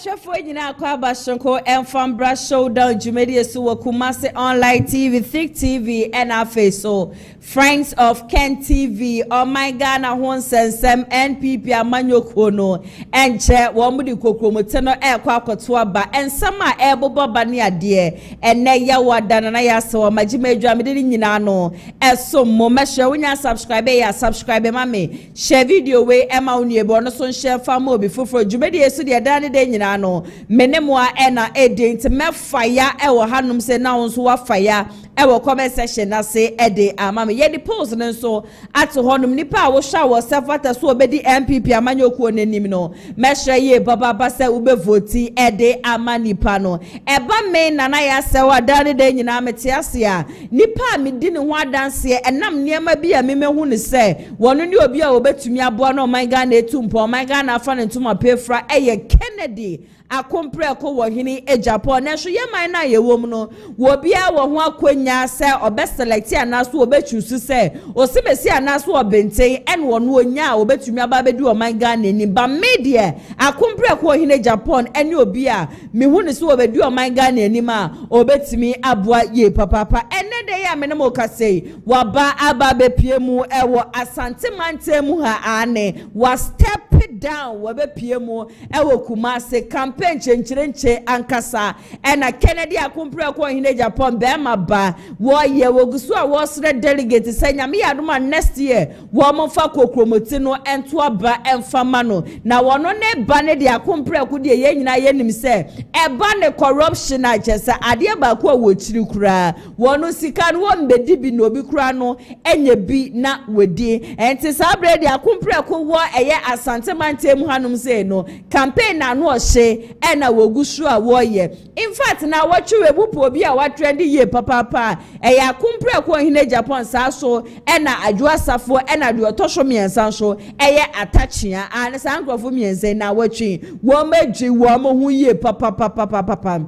Shefo nyina kwa bashonko enfambra showdown jumedi so Kumasi online TV, Thick TV and our face so Friends of Ken TV. Oh my God, na hon sensem NPP amanyoko no enche wo mudi kokromote no e kwa akoto aba ensama e bobo ba ne ade enne ya wada na ya se wo magimedwa amede nyina no eso mo mehwe wonya subscribe mame share video we ema unie bo no so share famo obi foforo jumedi esu de da ne de nyina no menemwa ena edent mefaya e wo hanum se na wonso wa faya e wo comment section na se ede amame ye di post nso ato honum nipa wo sha wo sefata so obedi MPP amanyoku onenim no mehwe ye baba se ube voti ede amanipa no eba me nana ya se wa dane de nyina mete ase a nipa me di ne ho adanse enam niema bi a memehu ne se wono ne obi a obetumi aboa no my God na etumpo my God na afa ne ntuma pefra eye Kennedy akompre ko wo hini Agyapong na so ye man na ye wom no wo bia wo ho akonya se obe select anaso obechusu se osebesi anaso obenten en wono onya obetumi aba bedu o man ga nani ba media akompre ko hini Agyapong ene obi a mehu ne so obedu o man ga nani ma obetumi aboa ye papa ene de ya mene mo kasei waba aba bepie mu ewo asante mante mu ha ane wa step down wa bepie mu ewo Kumasi campaign chenchirenche ankasa ena Kennedy akompre ko hini Agyapong be ma ba wo ye wogusu a wo sre delegate senya me yadoma next year wo mo fa kokromoti no ento aba emfama no na wono ne ba ne de akompre ko de ye nyina ye nim se e ba ne corruption a chesa ade ba ko wo chiri kura wono sika no wo mbedi bi no obi kura no enye bi na wedi enti sabre de akompre ko wo eye asante mantem hanum se no campaign na no hye ena wogusu a wo ye in fact na wo twe bupo obi a wa trend ye papa eya kumpre ko hine Agyapong sa so ena Adwoa Sarfo ena de otosho miensan so eye Atta Akyea an san krofo miensan na watwi wo magyi wo mo hu ye papa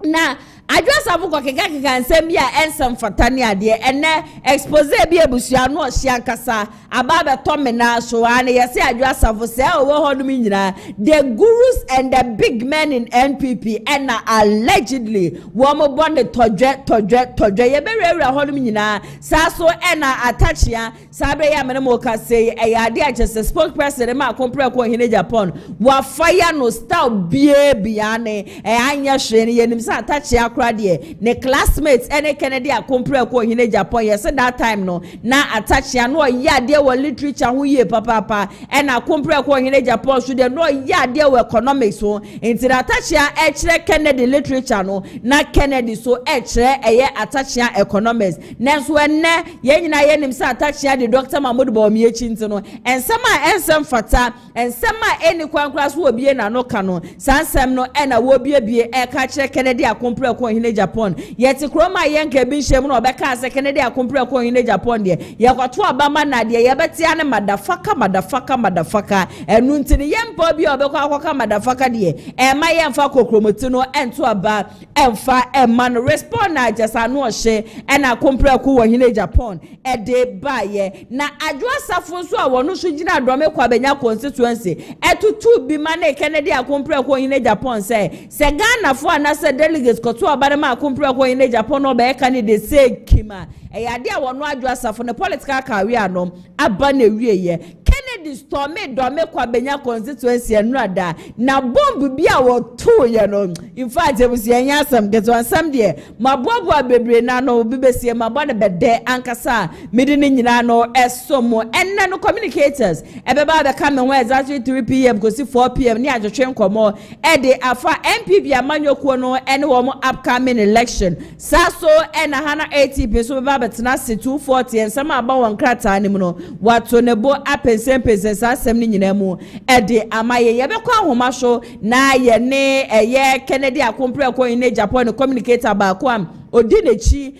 na Adwoa Sarfo ko keka nsem bia ensem fatane ade ene expose bia busua no ohia nkasa ababe tomena so an yesi Adwoa Sarfo se owo hodum nyina the gurus and the big men in NPP and allegedly wo mo bonde todwe ye berewura hodum nyina sa so ena Atta Akyea sabre ya mene mo kase ade agese spokesperson ma kompre ko hine Agyapong wa fire no style bia ne anya hwe ne yenim sa Atta Akyea ne classmates ene Kennedy akompre ko hine Agyapong yes that time no na Atta Akyea no ya de wo literature ho ye papa ena akompre ko hine Agyapong so de no ya de wo economics so enti Atta Akyea e kire Kennedy literature no na Kennedy so e kire eye Atta Akyea economics nenso enne ye nyina ye nim sa Atta Akyea de Dr. Bawumia chinti no ensem fata ensema eni kwankra so obie na no ka no sansem no ena wo bie e ka kire Kennedy akompre ko hine Agyapong yeti kroma yenke bi hye mu no obeka ase Kennedy akompre ko hine Agyapong de yekoto abama na de yebeti ane madafaka enu ntini yempo bi obeko akoka madafaka de ma yemfa kokromoti no ento aba emfa man respond na jasa no hye ena akompre ko hine Agyapong de baye na Adwoa Sarfo so a wono so gina adome kwa benya constituency etutu bi ma na Kennedy akompre ko hine Agyapong se Ghana fo anase delegates koto aba ma akompre ko hine Agyapong no be ka ni de say kima ade a wono Adwoa Sarfo ne political career no aba na wieye Kennedy storme dome kwa benya constituency enrada na bomb bi a wo to ye no in fact ebusi enya asam geto ansam de mabobo abebre na no bi besie mabo na bede ankasa midi ni nyina no esomo enna no communicators ebeba be come when exactly 3 pm go see 4 pm ni adwetwe nkomo e de afa MPP amanyokuo no ene wo mo upcoming election saso ena hana 80 so beba betena 240 ensama aba won krata nim no wato nebo apensem asem ni nyina mu e de amaye ye be kwa ahoma so na ye ne eye Kennedy akompre ko hine Agyapong no communicator ba ko am odinechi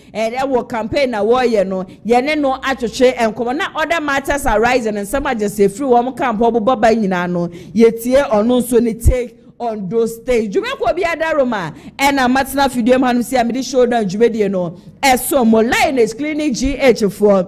wo campaign na wo ye no ye ne no atwetwe enkomo na other matters arising and some just free wo camp obo ba nyina no yetie ono nso ni take on those stage jumeko bi adaroma ena matna fidiem hanum si amidi show down jumedie no eso mo lioness clinic GH4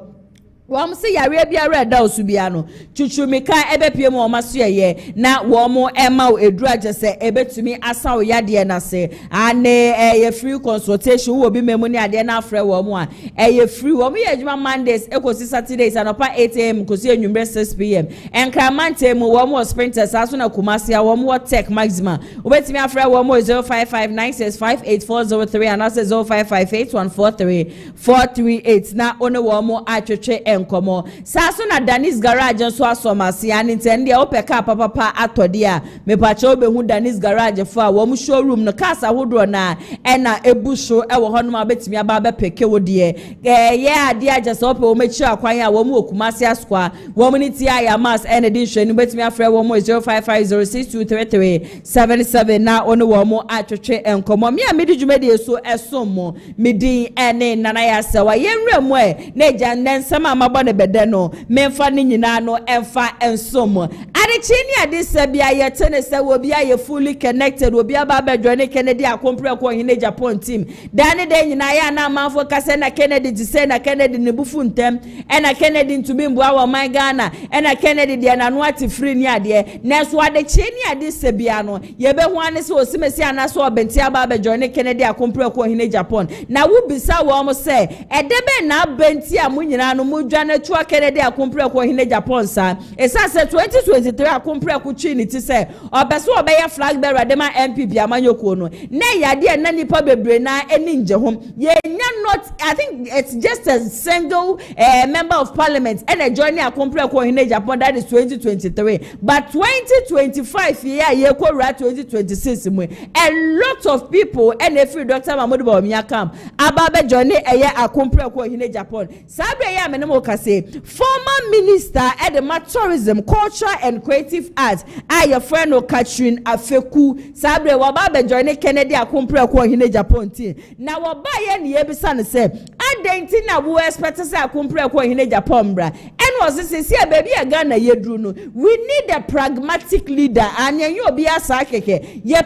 Wom say yare biara da osubia no chuchumika ebepie mu omaso ye na wom ema eduru agese ebetumi asa wo yade na se ane ye free consultation wo bi memu ne ade na afre wom a ye free wom ye adwuma Mondays ekosi Saturdays anopa 8 am kosi enwumre 6 pm enkramante mu wom sprinters aso na Kumasi a wom tech maximum obetumi afre wom 0559658403 and also 0558143438 na one wom atwetwe enkomo saso na Danis garage so asomase ani ntende opeka papa atode a mepache obehu Danis garage fo a wo showroom no kasa hodro na ena ebusho e wo hono abetimi aba bepeke wode ye ade agese ope wo mechi akwan a wo mu Okumasi askwa wo mu niti aya mas ena din hwani betimi afre wo mu 0550623377 na ono wo mu atwetwe enkomo me a medi dwumade so esom medin ene nana ya sewa yenwremu na eja nsema amabo ne bede no memfa ni nyina no emfa ensom adechi ni ade sabia ye tene se wo bia ye fully connected wo bia ba join Kennedy akompre ko hine Japan team dane de nyina ya na manfo kase na Kennedy ti se na Kennedy ne bufu ntem ena Kennedy ntumi mbu awo man Ghana ena Kennedy de na no ati free ni ade na so adechi ni ade sabia no ye be ho ane se osimesi ana so obenti aba join Kennedy akompre ko hine Japan na wo bisa wo mo se edebe na benti a mu nyina no mu dwane twa Kennedy akompre ko hine Japan sa esa se 2023 akompre ko chi ni ti se obeso obeya flag bearer de ma MP bia manyoko no na yade na nipa bebre na eni nje hom ye nya not I think it's just a single member of parliament and a join akompre ko hine Japan that is 2023 but 2025 year ye ko ra 2026 mu a lot of people and every Dr. Mahmoud Bawumia camp ababe join eye akompre ko hine Japan sabre ya menemo kase former minister at the tourism culture and creative arts your friend Catherine Afeku sabre wababe join Kennedy akompre ko hine Japan ti na wabaye ne yebisa ne se adenti na wo expect say akompre ko hine Japan bra and was say see baby a Ghana yedru no we need a pragmatic leader anya you obi asa keke ye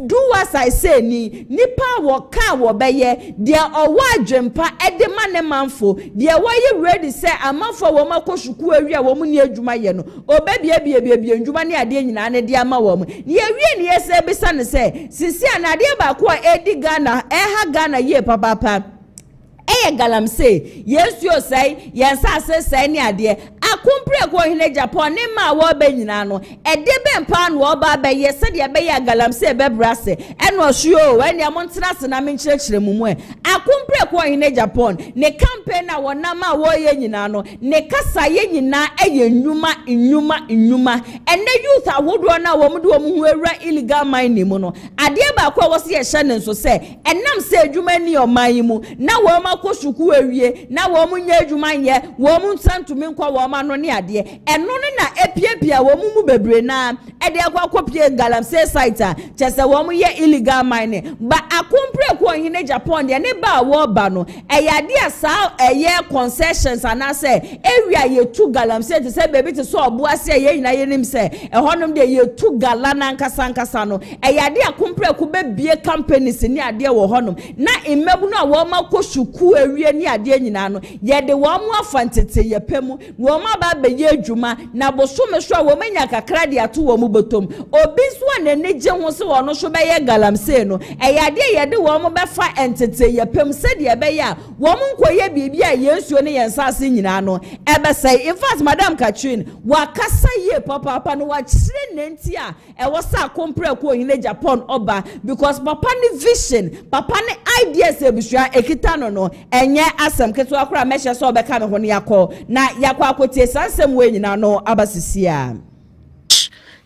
do as I say nipa wo kan wo beye dia owa adwempa edema ne manfo dia waye ready say amanfo wo makoshuku awi a wo mu ne adwuma ye no obebia bia ndwuma ne ade nyina ne dia ma wo mu ne awie ne yese bisa ne say sisi anade ba ko edi Ghana ha Ghana ye papa galamse yesu osai yensa asese ni ade akompre ko hine Japan ne ma wo ba nyina no edebe mpa no oba ba yese de be ya galamse be brase eno hwo we ne amontena se na menkyerɛkyerɛ mumu akompre ko hine Japan ne campaign na wona ma wo ye nyina no ne kasa ye nyina eye nnwuma ene youth awodo na wo mde wo mu hu ewra illegal mining mu no ade ba ko wo se ye hye ne nso se enam se adwuma ni o man mu na wo ma shuku awie na wo mu nya adwuma ye wo mu ntantumi nkwa wo ma no ne ade eno ne na epiepia wo mu bebre na ede akopie galamsey site a chese wo mu ye illegal mining ba akompre ko hine Japan de ne ba wo ba no eyade asa eye concessions anase area ye tu galamsey te se bebi te so obo ase ye nyina ye nim se ehonom de ye tu galana nkasa no eyade akompre ko be bie companies ni ade wo honom na imebu no wo ma ko shuku awie ni ade nyina no ye de wo mu afantete ye pemu wo ma ba be ye adwuma na bosome so wo manya kakra de ato wo mu botom obi so na neje ho se wo no so be ye galamsey no eyade ye de wo mu be fa entete ye pem se de be ya wo mu nkoye bibia yesuo ne yensase nyina no ebe say in fact madam Catherine wakasa ye papa no wa kire nenti a e wo sa kompre ko hine Japan oba because papa ne vision papa ne ideas ebusua ekita no enye asem keto akora mehye so obeka me ho ne yakọ na yakọ akotie sansem we nyina no abasisia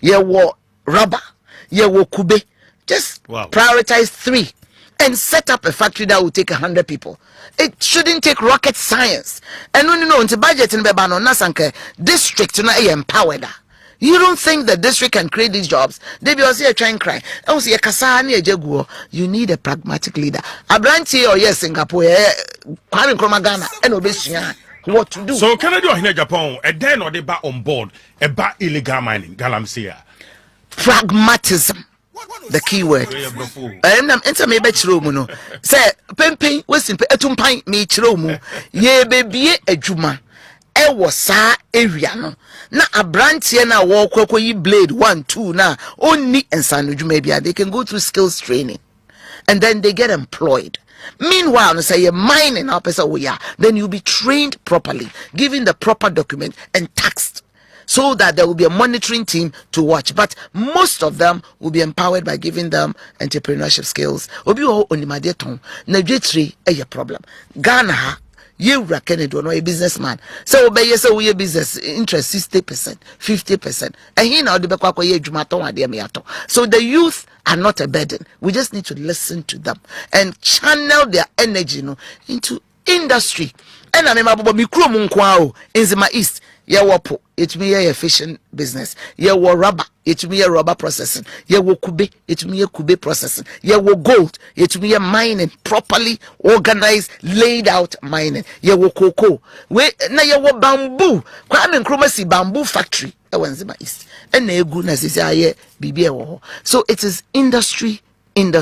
ye wo rubber ye wo kube just prioritize 3 and set up a factory that will take 100 people. It shouldn't take rocket science. And when you know into budget in Bebano Nasanke district, you know, empowered. You don't think the district can create these jobs? They be also trying cry. Also, you need a pragmatic leader. Abranti or yes, Singapore, Ghana, and Obesina. What to do? So can I do in Japan? And then or they back on board about illegal mining, Galamsey. Pragmatism. The key word. I'm enter me bedroom no. Say pemping we simple etumpan me chromu. Ye baby ejuma. was sa area no na abrantie na wo yi blade 1 2 na only ensano maybe they can go through skills training and then they get employed. Meanwhile, no say you're mining up as a then you'll be trained properly, given the proper document and taxed, so that there will be a monitoring team to watch. But most of them will be empowered by giving them entrepreneurship skills. Obi o onimade ton na dwetri a problem. Ghana you reckon it no a businessman. So obey say we business interest 60%, 50%. And he now the bekwa ye adwuma ton ade me ato. So the youth are not a burden. We just need to listen to them and channel their energy into industry. And I remember me kro mu nkwa o in Zima East. Yeah, wapo. It me a fishing business. Yeah, wa rubber. It me a rubber processing. Yeah, wo kube. It me a kube processing. Yeah, wo gold. It me a mining, properly organized, laid out mining. Yeah, wo cocoa. We na yeah wo bamboo. Kwa ame Kumasi bamboo factory. Zima East. And na egu na sisi aye bibi wo. So it is industry, and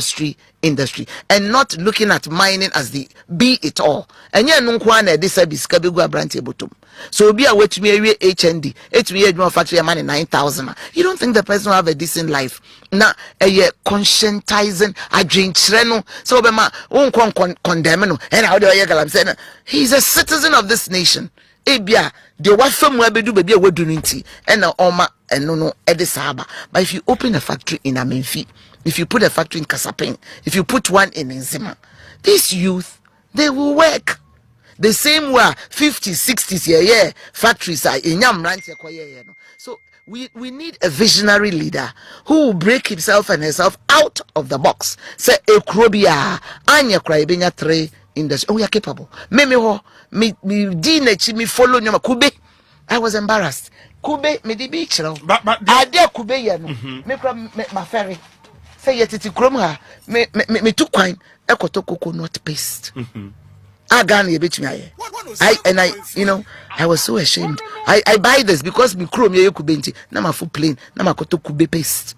not looking at mining as the be it all. And yeah, nunkwa na de service ka begu abrantie botom. So be a way to me HND, it me a factory money 9,000. You don't think the person will have a decent life? Na a conscientizing a drink treno. So be ma won't condemn no. And how do I I'm saying he's a citizen of this nation. Ebia the what from where be do baby we doing tea and na oma and no edisaba. But if you open a factory in Amenfi, if you put a factory in Kasapeng, if you put one in Nzima, these youth, they will work. The same way 50s, 60s, factories are in Yam. So we need a visionary leader who will break himself and herself out of the box. Say Ekrobia, Anya Kraibenya 3 industry. Oh, we are capable. Me dinechi me follow nyama Kube. I was embarrassed. Kube me di beach now. But Ade Kube ya no. Me my ferry. Say yetiti krom ha me took wine ekoto coconut paste. I was so ashamed. I buy this because me chrome ye kubenti na ma full plain na ma koto kube paste.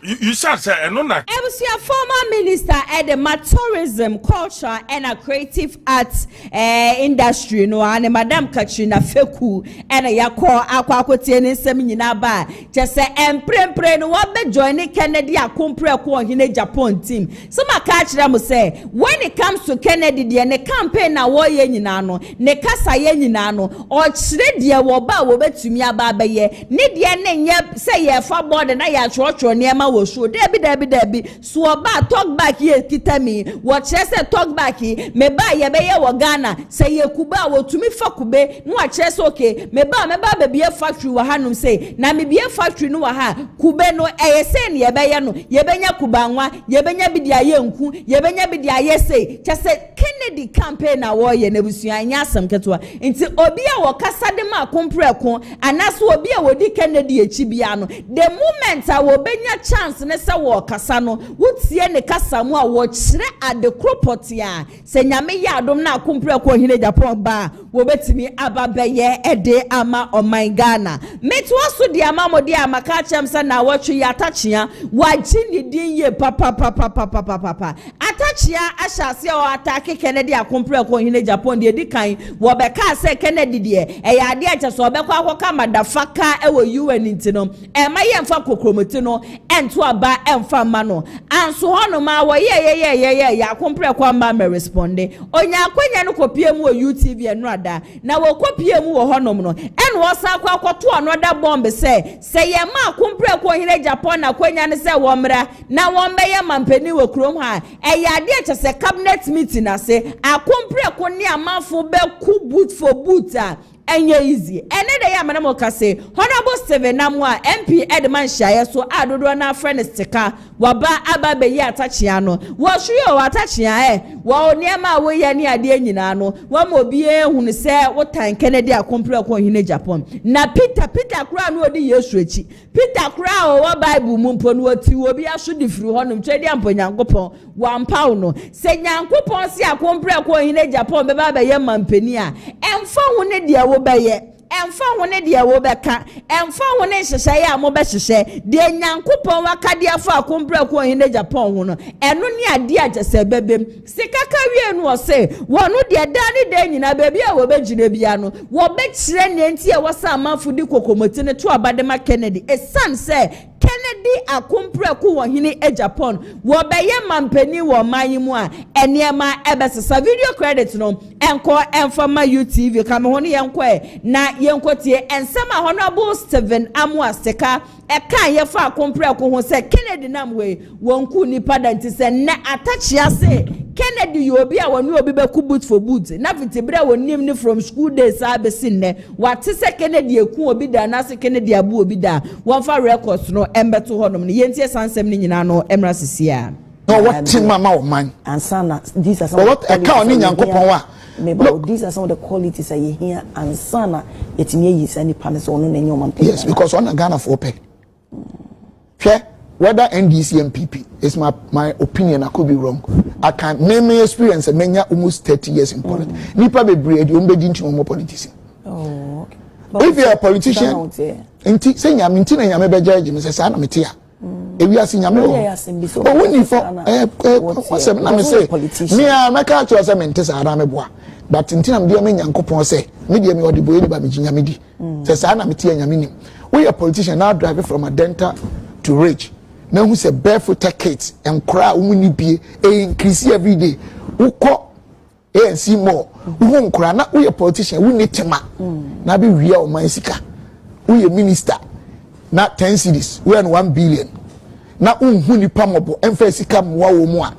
You said I was your former minister at the tourism, culture and creative arts industry and Madam Katrina Feku and a yako aquacotian seminar bar just say and pray no one be joining Kennedy a compre ko hine Japan team. Some catch them say when it comes to Kennedy and the campaign na wo ye nyina no ne kasa ye nyina no or chire dia wo ba wo betumi aba ba ye ne dia ne nye say ye fa board na ya church niema wo show debi so ba talk back here kitami what say talk back me ba ye be ye wo Ghana say ye kuba wo tumi fa kube no a chese okay me ba be factory wa hanum say na me be factory no wa ha kube no eye say ne ye be ye no ye benya kuba nwa ye benya bi dia ye nku ye benya bi dia ye say chese Kennedy campaign na wo ye na busua anya asem ketwa nti obi a wo kasa de ma kompre ko anaso obi a wodi Kennedy echi bia no the moment a wo benya chance ne se wo kasa no wotie ne kasa mu a wo kire ade kropoti a se nyame ya adom na kompre ko hine Japan ba wo betimi ababeye ede ama oman Ghana meto aso de ama modi amaka chem se na wo twi Atta Akyea waji ni din ye papa Atta Akyea ashase o atake Kennedy akompre ko hine Japan de dikan wo be ka se Kennedy de e ya ade ache so be kwa akoka madafaka e wo UN ntino e ma ye mfa kokromoti no ento aba emfa ma no anso hono ma wo ye ya kompre ko ma me responde onya akwanya no kopie mu o UTV enrada na wo kopie mu wo honom no en wo sa kwa akoto anoda bomb se ye ma kompre ko hine Japan na kwanya ne se wo mra na wo mbe ye mampani wo krom ha e ya de ache se cabinet meeting ase akompre ko ni amafo be ku boot for boot a enye easy ene de ya manamo kase honorable Steven Namwa MP Edman Shaye so adodo na friend stika waba aba be ya Atta Akyea no wo hwe Atta Akyea wo niema wo ye ni ade nyina no wo ma obi ehunu se wo tan Kennedy akompre ko hine Japan na Peter kura no odi Yesu echi Peter kura wo Bible mu mpo no oti obi aso di firi honum twedi ampo Nyankopon wampaw no se Nyankopon si akompre ko hine Japan be ba be ye mampani a emfa hu ne de wo beye emfa hone de wo beka emfa hone hyehyɛ ya mo be hyehyɛ de nyankopɔn wakade afa akompra ko hene Japan ho no eno ne ade agese bebem sikaka wie no se wono de da ne da nyina bebi a wo be gyina bia no wo be kyerɛ ne nti e wasa amanfo di kokomoti ne to abadema Kennedy esan se Kennedy akompra ko hene Japan wo be ye mampani wo manyimu a eniema ebesesa video credit no enko enfama UTV ka me ho ne yenko na yenko tie ensema honorable Stephen Amuaseka eka ye fa akompra ko ho se Kennedy namwe wonku nipa danti se ne Atta Akyea se Kennedy yobi a wonu obi be ku boot for boot na fitibra wonim ni from school days abesin ne wate se Kennedy eku obi da na se Kennedy abu obi da won fa records no embeto honom ne yentie sansem ni nyina no emra sisia no what tin mama o man ansana these are some what account ni nyankopon wa look these are some of the qualities I hear ansana yetimi yi sani panes ono na nyoma mpe yes because on Ghana for pay whether NDC and PP is my opinion. I could be wrong. I can't name my experience and many almost 30 years in politics. Nipa be breed you be into more politician. Oh, okay. If you are a politician, say I'm in tina yame be judge me say sana me tia. If you are seeing yame but when you for what's up na me say me a make out to say me ntesa ara me boa but ntina me dia me nyankopon say me dia me odibo e ba me nyame di say sana me tia nyame nim. We a politician now driving from Adenta to Ridge. Now who say barefoot kids and cry when be increase every day. Who call and see more. Who won't cry not we a politician, we need tema. Now be real mansika. We a minister. Not 10 cities. We are 1 billion. Now who ni pamabo and face come more.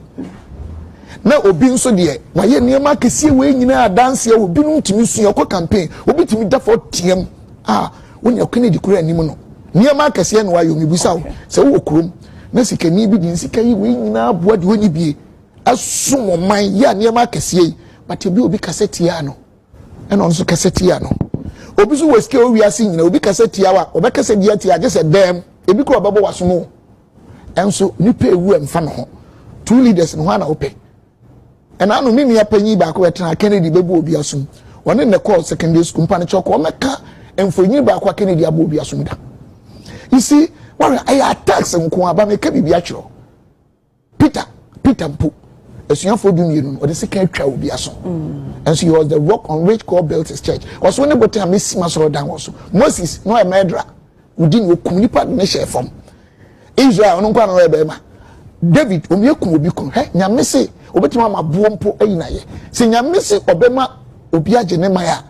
Now obi so there. My year near market see we nyina dance here will be no to miss your campaign. Will be to me that for TM. When you're Kennedy Kura anymore. Near market see and why you may be so. So wo krum. Na sika ni bi din sika yi we nyina aboa de woni bie aso man ya near market see but obi obi cassette ya no. And also cassette ya no. Obi so we scale we are seeing obi cassette ya wa obi cassette ya ti just a dem ebi ko babo waso no. Enso nipa ewu emfa no ho. 2 leaders no na ope. And I know me apanyi ba ko wetra Kennedy bebu obi asum. One in the call secondary school mpa ne choko meka emfonyi ba ko Kennedy abo obi asum da. You see, what I attacks and Kuaba make be actual. Peter Mpo, as young for doing or the second trial will be a song. And so he was the rock on which God built his church. Was one about time Miss Masoro down also. Moses, no a murderer, who didn't communicate measure from Israel, no one rebema. David, Omiokum will become, hey, Yamese, Obetima Buompo, Einaye. Say Yamese, Obema, Obia Jenemaya.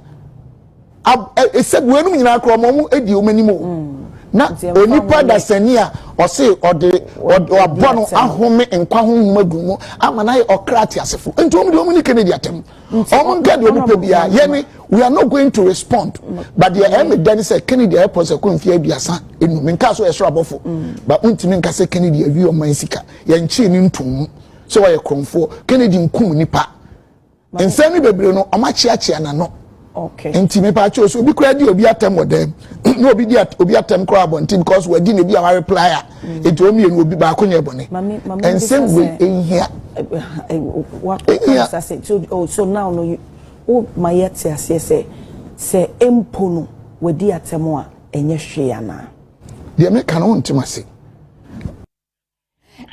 I said, when we are Cromomu, Edio many more. Na onipa da sania o say o de o bono ahome enkwa ho magumu amana okrati asefo enti omu ni Kennedy atem omu ngade onipa bia ye we are not going to respond but the then say Kennedy airport say kon fie biasa enu menka so esro abofo but untimi nka say Kennedy awi o mansika ye nchi ni ntum so wa ye kromfo Kennedy nkum nipa ensani bebre no o ma chiachia na no. Okay. Enti me pa cho so obi kura di obi atem wodem no obi di obi atem kura bonti because we di na bi a reply enti omi enu obi ba ko nye bone and same way in here what I say so now no you oh my yet say empo no we di atem a enye hwe ana de me kan won timase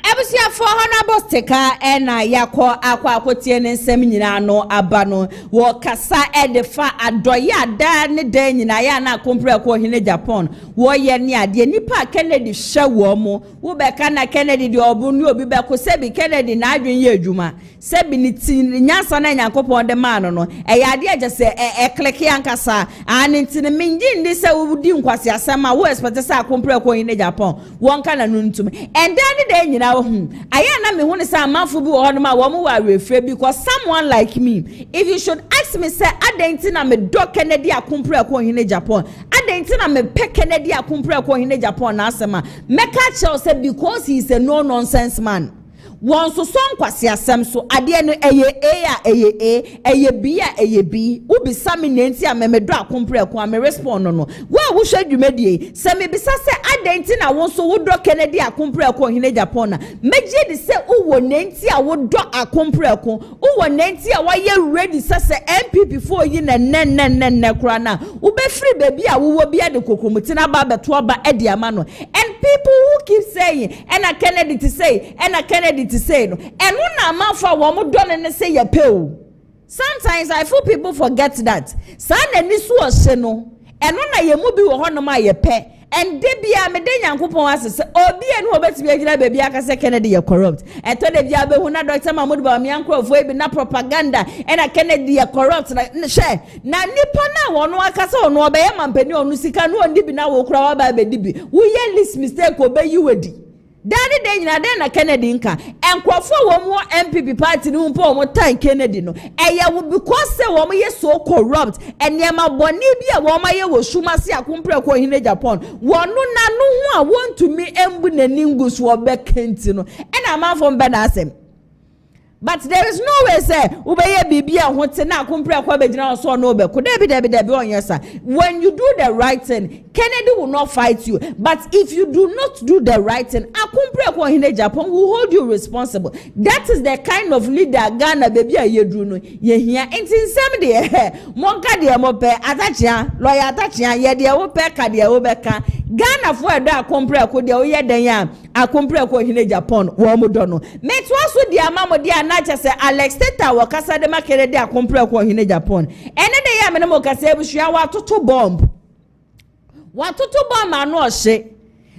Ebusia for honorable steka ena yakọ akwa akotie ne nsem nyina no aba no wo kasa edefa adoya da ne da nyina ya na kompre ko hine Japan wo ye ne ade nipa Kennedy hwe wo mo wo be ka na Kennedy de obu ni obi be ko sebi Kennedy na adwen ye adwuma sebi ni tin nyansa na nyankopon de man no e ya ade agese click yankasa ani tin mingi ndi se wo di nkwase asema wo expect se kompre ko hine Japan won ka na nuntum and then de nyina aya na me hunu say amanfo bi wo no ma wo mo wa refre because someone like me if you should ask me say adenti na me do Kennedy akompre ko hine Japan adenti na me pe Kennedy akompre ko hine Japan na asema meka che say because he is a no nonsense man won so kwase asem so ade no eye eye b eye b ubi sami nenti a memedo akompre ko am respond no wa wo hwe dwumadie se me bisa se adenti na won so wo do Kennedy akompre ko hine Japan na meje di se wo nenti a wo do akompre ko wo nenti a wa ye ready se MPP for yi na nen kura na wo be free baby a wo bi ade kokomuti na ba beto ba edi ama no. And people who keep saying and a Kennedy to say and a Kennedy to say no and una man for wo mo do ne say ye pay. Sometimes I feel people forget that. Sana ni so ose no and una ye mu bi wo hono ma ye pe. And debia me de Nyankopon asese obi enu obetimi agina baby aka se Kennedy ye corrupt and to de bia be hu na Dr. Mahmoud Bawumia nkrofo e bi na propaganda and a Kennedy ye corrupt na she na nipa na wono aka se ono obe ye mampani onu sika no oni bi na wo kura wa ba be dibi wo ye list mistake obeyi wedi Daddy day na Kennedy nka enkrofo wo mo MPP party ni mpo mo tan Kennedy no eya because say wo mo ye so corrupt eniema boni bia wo ma ye wo Kumasi akompre ko hine Japan wonu na no ho a want to me embu naningu so obekenti no ena man from benasem. But there is no way say ubeye bibia hote na akompre ko begina so no be ko debi on yes sir. When you do the right thing, Kennedy will not fight you. But if you do not do the right thing, akompre ko hine Japan will hold you responsible. That is the kind of leader Ghana baby a yedru no ye hia enti nsem de monka de mo pe Atachia lawyer Atachia ye de wo pe ka de wo be ka Ghana for do akompre ko de wo ye den ya akompre ko hine Japan wo mo do no me to aso de amamo de anacha se Alex Teta wo kasa de makere de akompre ko hine Japan ene de ya me no mo kasa ebusua wa toto bomb anu ohye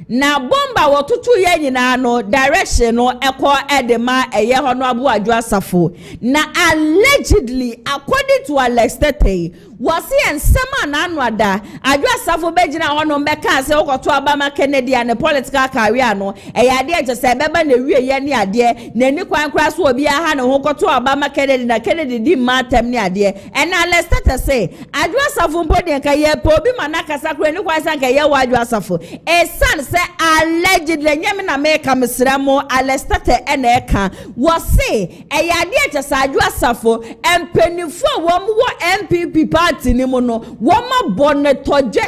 na bomba wotutu ye nyina no direction no ekọ edema eye ho no Adwoa Sarfo na allegedly according to Alex Tete was he ensema na anu ada Adwoa Sarfo begina ho no mbeka se okoto abama Kennedy and political career no ade eje se beba na wie ye ne ade na ni kwan kra so obi aha na ho koto abama Kennedy na Kennedy di matem ne ade and Alex Tete say Adwoa Sarfo mpodi nka ye po obi manaka sakro ni kwan san ka ye wa Adwoa Sarfo san se allegedly nyame na make amsramo Alex Tete eneka was say ade eje se Adwoa Sarfo empenifo wo MPP party ni mo no wo ma bonne toje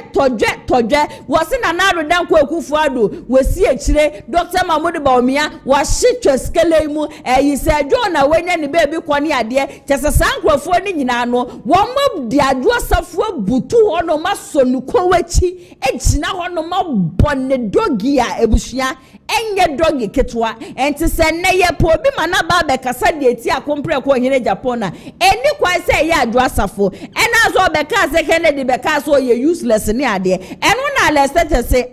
was na rodan ko akufu ado wasi akire Dr. Mahmoud Bawumia was shitwe skele mu yi se Adwo na wenya ni baby kwani ade chese sankrofo ni nyina no wo ma di Adwoa Sarfo butu ho no masonu ko wachi ejina ho no ma bonne dogi a ebusua enye dogi ketwa enti se ne ye po bi mana ba be kasa de eti akompre ko hine Japan na eni kwa se ye Adwoa Sarfo ena so be ka se Kennedy be ka so ye useless ni ade eno na Alex Tete say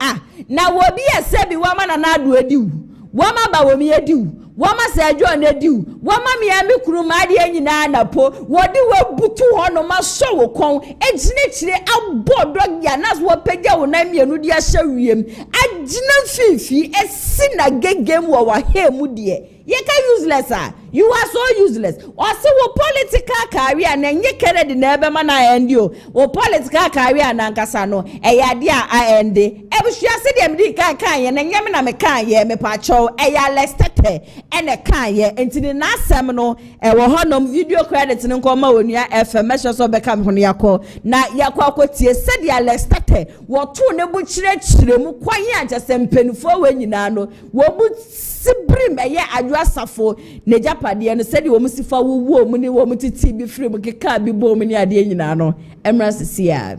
na wo bi ese bi wa ma na Addo adiwu wa ma Bawumia adiwu wama se Adwo na diu wama miami kuruma ade nyina Napo wodi wabutu ho no maso wo kon ejine kire abodog ya nas wo pagya wo na mienu di ahya wiem agina fifi esi na gegem wo wa hemu de ye ka useless you are so useless or say wo political career na nye Kennedy na ebe ma na end yo wo political career na nkasa no eyade a end ebusua se de mdi kan ye na nyame na me kan ye me pa chow eya Alex Tete ene kan ye enti na asem no wo honom video credit no nkoma wonua FM measure so be kam hono yakọ na yakọ akotie se de Alex Tete wo to ne bu chire mu kwan ya jasempenfo we nyina no wo bu sibrim eye Adwoa Sarfo ne japade no sedi wo musifa wo mu ni wo mutiti bi free mu keka bi bo mu ni ade nyina no emra sisia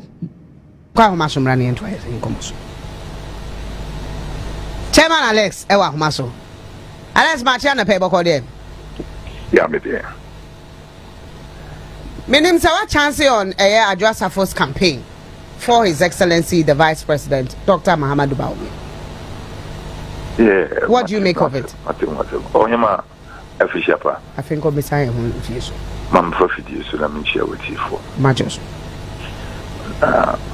kwa homasomra ne ento nkomoso Chairman Alex ewa homaso Alex Machia na pay boko there yeah me there menim say what chance on Adwoa Sarfo's campaign for His Excellency the Vice President Dr. Mahmoud Bawumia. Yeah. What do you make of it? I think oh hima official pa. I think I'm saying who fees. Mam profit you so let me share with you for. Majos.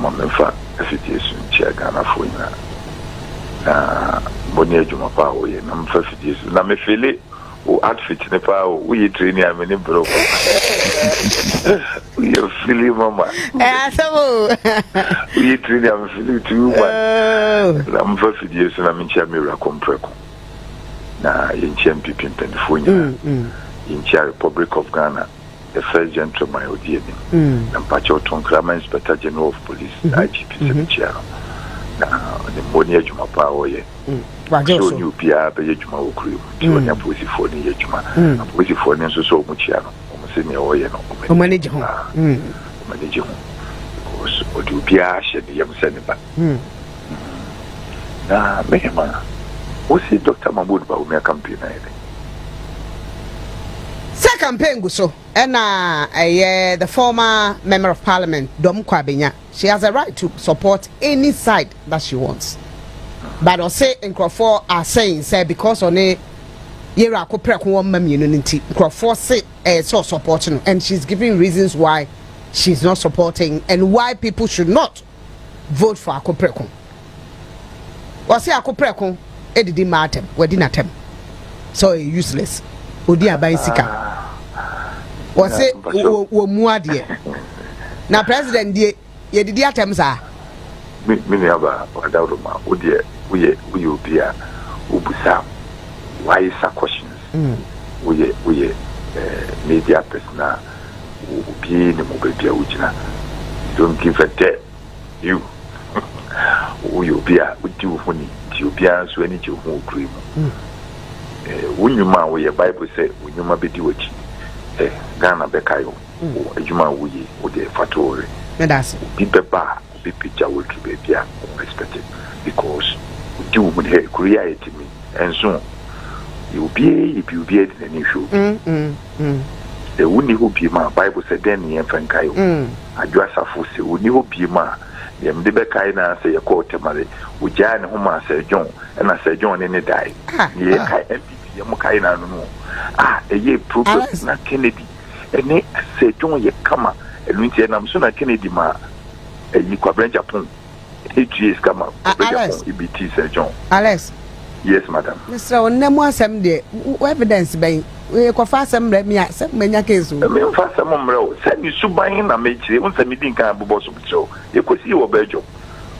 Mam fa official share Ghana for ina. Boni ejuma pa o ye na mfa official na me feel o outfit ne pa o we train am ni bro. We feel mama. So we train am feel too much. Na mfa official na me share me ra compreko. Na in champion Penfonia, in Republic of Ghana, the first gentleman Odieni, and Pacho Tonkrama Inspector General of Police, IGP Chair. Now, the Monia Juma Power, so you Pia, Juma Crew, Juma Pussy for the Juma, and Pussy for the so much, almost in the oil, or manage home. Because Odupia shed the young senator. Now, Mehema, what's it, Dr. Mahmoud Bawumia campaign? Campaign so and the former member of parliament Dom Kwabenya, she has a right to support any side that she wants, but I'll say in Crawford are saying say because on a year I could prek one immunity Crawford say so supporting, and she's giving reasons why she's not supporting and why people should not vote for Akoprekon. Or say Akoprekon it didn't matter, we didn't attempt, so useless. Odi abaisika was say wo muadie na president die ye didi atem sa me aba wadawroma odi we obia obusa why is a questions we media person obi ne mo bia ujina don't give a damn you we obia udi honi ti obia so ani je ho okuri mu Wunyuma we Bible say wunyuma bedi wachi Ghana bekayo adwuma wuye wo de fatore that's bi beba bi picture wo to be bia respected because we do with her create me and so you be the new show the wuni ho bi ma Bible say den yen fankayo Adwoa Sarfo say wuni ho bi ma yem de bekai na say ye ko temare ujane ho ma say John and I say John ne die ye kai Mukai na no a ye progress na Kennedy ene se John ye kama elunti na so na Kennedy ma yi kwa Agyapong AGS kama Agyapong EBT se John Alex. Yes madam Mr. Onemu asem de evidence ben we kwa fa asem re me asem manya case me fa asem mre se ni suban na me kire won se me din kan bobo so bcho ye kosi wo bejo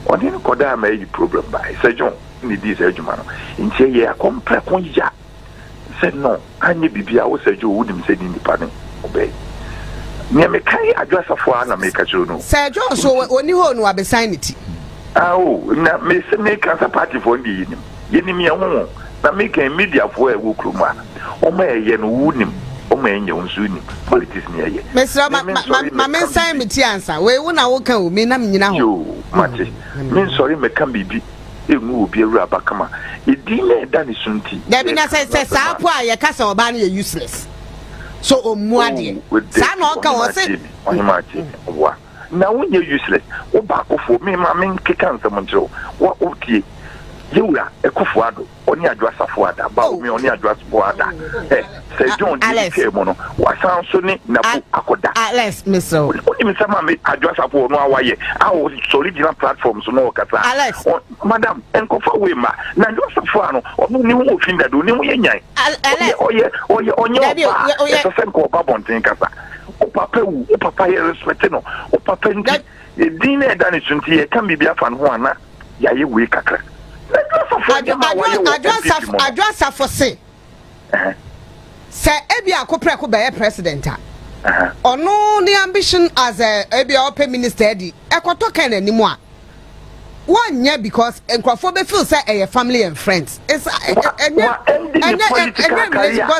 oni ko da ma yi problem ba se John ni di se adwuma no ntie ye akompre kon ya said no, I need Bibia was a Jew wouldn't say in the pardon. Obey. Near me carry Adwoa Sarfo and make a journal. Sir John, so when you own will be signed it. Oh, now may make us a party for the evening. Yenny home, now make a media for a wokruma. O may yen wound him, o may yon soon politics near ye. Mr. Mamma sign me answer. We won't walk with me, I'm you, Matty. Mean sorry, me can be. It will be a rabakama. It didn't done sunti. There be not say Sapwa, your castle ban you useless. So Mwadi with San now when you're useless, or back for me, my main kick on someone. What okay? You are a kufuado, only Adwoa Sarfo, Bawumia, only Adwoa Sarfo. Say, don't say mono. What sounds so neat, Napo Akoda. Alex, Miss O. Only some made Adwoa Sarfo, no way. Our original platforms, no Kata. Alex, Madam, and Kofa Wima, Adwoa Sarfo, or no new thing that do no yen. Oh, yeah, on your same call Babon Tinkasa. O Papa, respectino, O Papa, dinner done it until can be a fan one. Ya you weak. Adwoa Sarfo say Ebi Akoprekon be president ono the ambition as a Ebi open minister di ekoto kan animu a wanya because enkrofo be feel say family and friends it's because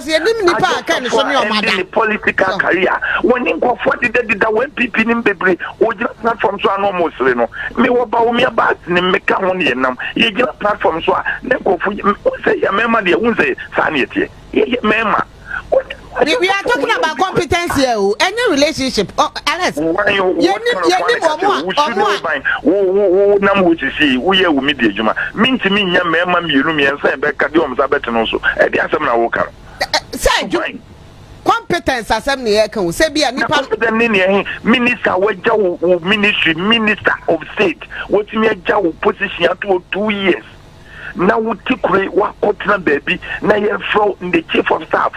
you nim nipa kan so me o mada political career when enkrofo did when people nim bebre o gina platform so anormous no me wo Bawumia bat ni me ka ho ne nam ye gina platform so a ne enkrofo say ya mema de won say sa na yetie ye mema. We are talking about competence here. Any relationship, Alex. Competence as some near can say be a minister, ministry, minister of state, what me a position to 2 years. Now we take what baby, now you're from the chief of staff.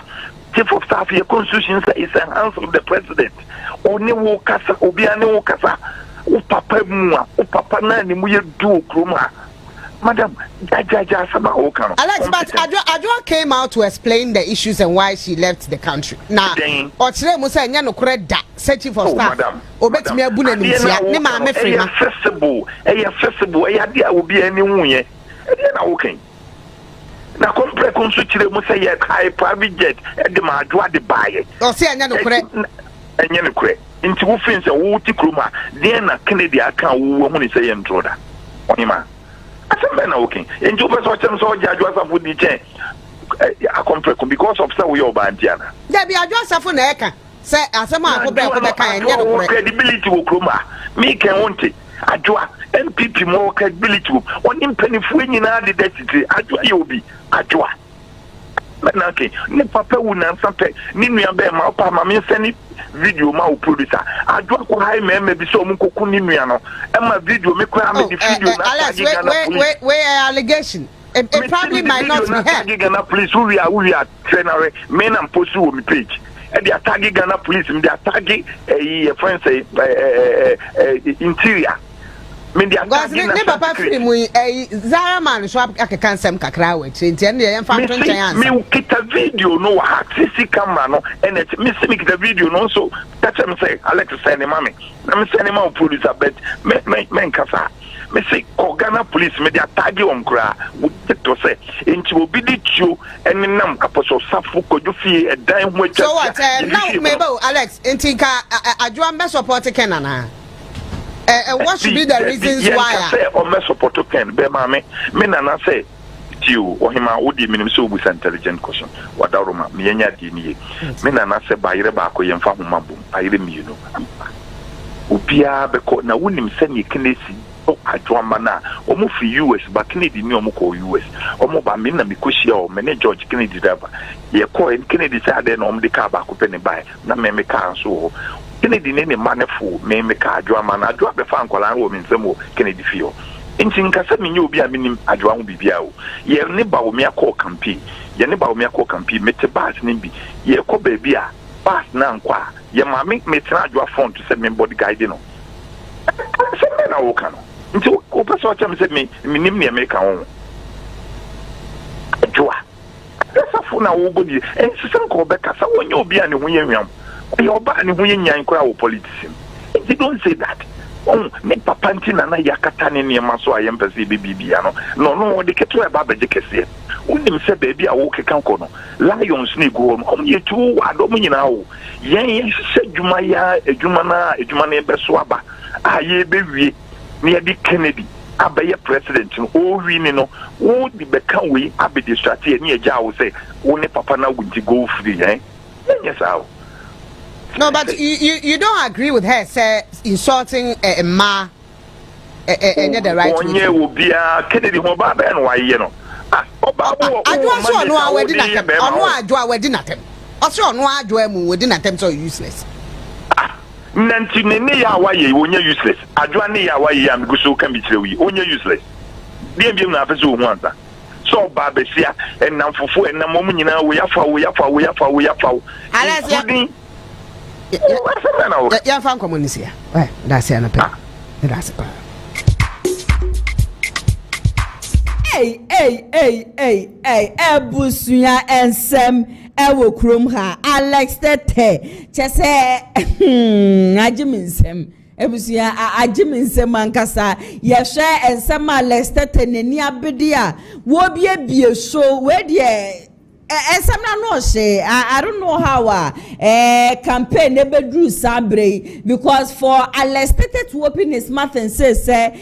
Chief of staff, your constitution is the hands of the president. Only Wokasa, Obiane Wokasa, O Papa Mua, O Papa Nani, we do Kruma. Madam, Alex, but Adwoa came out to explain the issues and why she left the country. Now, Ochire Musa nyano koreda searching for staff. Obetimi abuna nimtia. Ne ma me free ma. Accessible. Dia obi ani hu ye. Na woken. Na kompre konso chire Musa ye kai private jet e de ma Adwoa de baye. O se nyano kore. Enye ne kore. Nti wo fin se wo ti kroma. De na Kennedy aka wo hu ni se ye ntroda. Onima. Asem okay. And you person tell so Adwoa Sarfo di chen. I comprehend because of say we obantiana. There be Adwoa Sarfo na eka. Say asem akobra kan enye no credibility wo kroma. Me can want it. Adwoa MPP more credibility. Oni mpanifu nyina de deputy Adwoa ye obi. Adwoa. Na okay. Ni papa wu na sampe ni nua be ma pa ma me send video ma o producer Adwoa ko hai me bi so mu koku ni nua no e ma video me kwa me di video na Alex, wait allegation it probably might not be here Ghana police we are trainer me na post wo me page e dey tag Ghana police me dey tag friend say interior me dey tag ne papa free mu Zara man so akeka nsem kakra we nti ene ye mfa tonchen answer me kita video no wa CC camera no and it me see me kita video no so that me say Alex send him me na me send him out producer but me nkasa me say Ghana police me dey tag on kra we to say nti obi di tio ene nam apostle Sarfo kojo fie e dan ho atwa so what now maybe Alex nti ka Adwoa me support Kenana. What should be the reasons why? Say or me support Ken be ma me nana say tio o hima odi minim so bu intelligent question wadaroma me nya di ni me nana say bayire ba ko yemfa homa bom bayire mi no obia be ko na wonim say ni Kennedy o Adwoa mana o mu fi US ba Kennedy ni o mu ko US o mu ba me na me ko shia o me ne George Kennedy driver ye ko Kennedy say ade na o mu de ka ba ko pe ne bai na me ka so Kennedy ne manefo me ka Adwoa mana Adwoa be fa nkola wo me nsem wo Kennedy fio nti nkasa me nye obi a menim Adwoa ho bibia o ye ne Bawumia call campaign mete bas ne bi ye ko ba bia bas na nkwa ye ma me tra Adwoa phone to say me body guide no se me na wo kan nti o person o tell me say me nim ne me kan ho Adwoa esa fo na wo body nti se nko be kasa wonye obi a ne ho ye hwam your body who in crowd politician. They don't say that. Oh, make papantina na yakatani ni maso I am perceive bibiano. No, they get to a babaji kese. Unim se baby a walk kankono. Lions ni go on ye two adomi now. Yen said Jumaya, a Jumane Beswaba. Aye baby near the Kennedy. Abaye president o wi ni no o di bekan we abedi strategy ni eja wo say only papa na would go free yes how. No, but you don't agree with her, say insulting a ma the right to will be a Kennedy Moba and why you know. I don't know how we did not Adwoa we did not them. Also no Adwoa we did not them so useless. Nanti ne ya why you useless. Adwoa ne ya why you am go so can be true only useless. Dem bi na afese o hu anta. So babesia and nam fufu and nam mo nyina we yafa. Alex yeah, found community. That's an appeal. That's a Hey, Ebusuya and Sam Ewo Krum ha Alex Tete. Chese Ajimin Sam. Ebusuya Ajimin Sam Mankasa. Yesha and Sam Alex Tete Neni Abedia. Wobie show where the I don't know how campaign never drew Sabre because for Alestate to open his mouth and say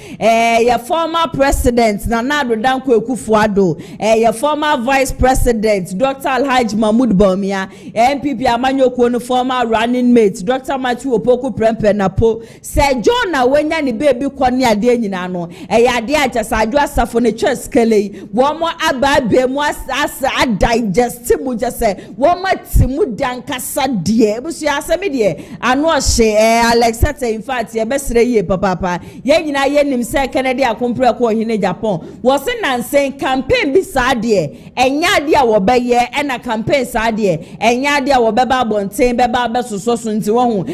your former president Nana Danko Kufuado, your former vice president Dr. Alhaji Mahmoud Bawumia, MPP Amanyo Kono former running mate Dr. Matthew Opoku Prempe Napo say John Awenya ni baby kwani ade nyina no ade aja sa Adwoa Sarfo ne cheskele wo mo aba be mo as adai ingest mu just say woma timu dankasa die ebusu asemi die anu ohye Alexa in fact ye besre ye papa ye nyina ye nim se Kennedy akompre ko ohine Japan wo se nansen campaign bi sa de enya de a wo beye na campaign sa de enya de a wo beba bonten beba besoso so nti wo hu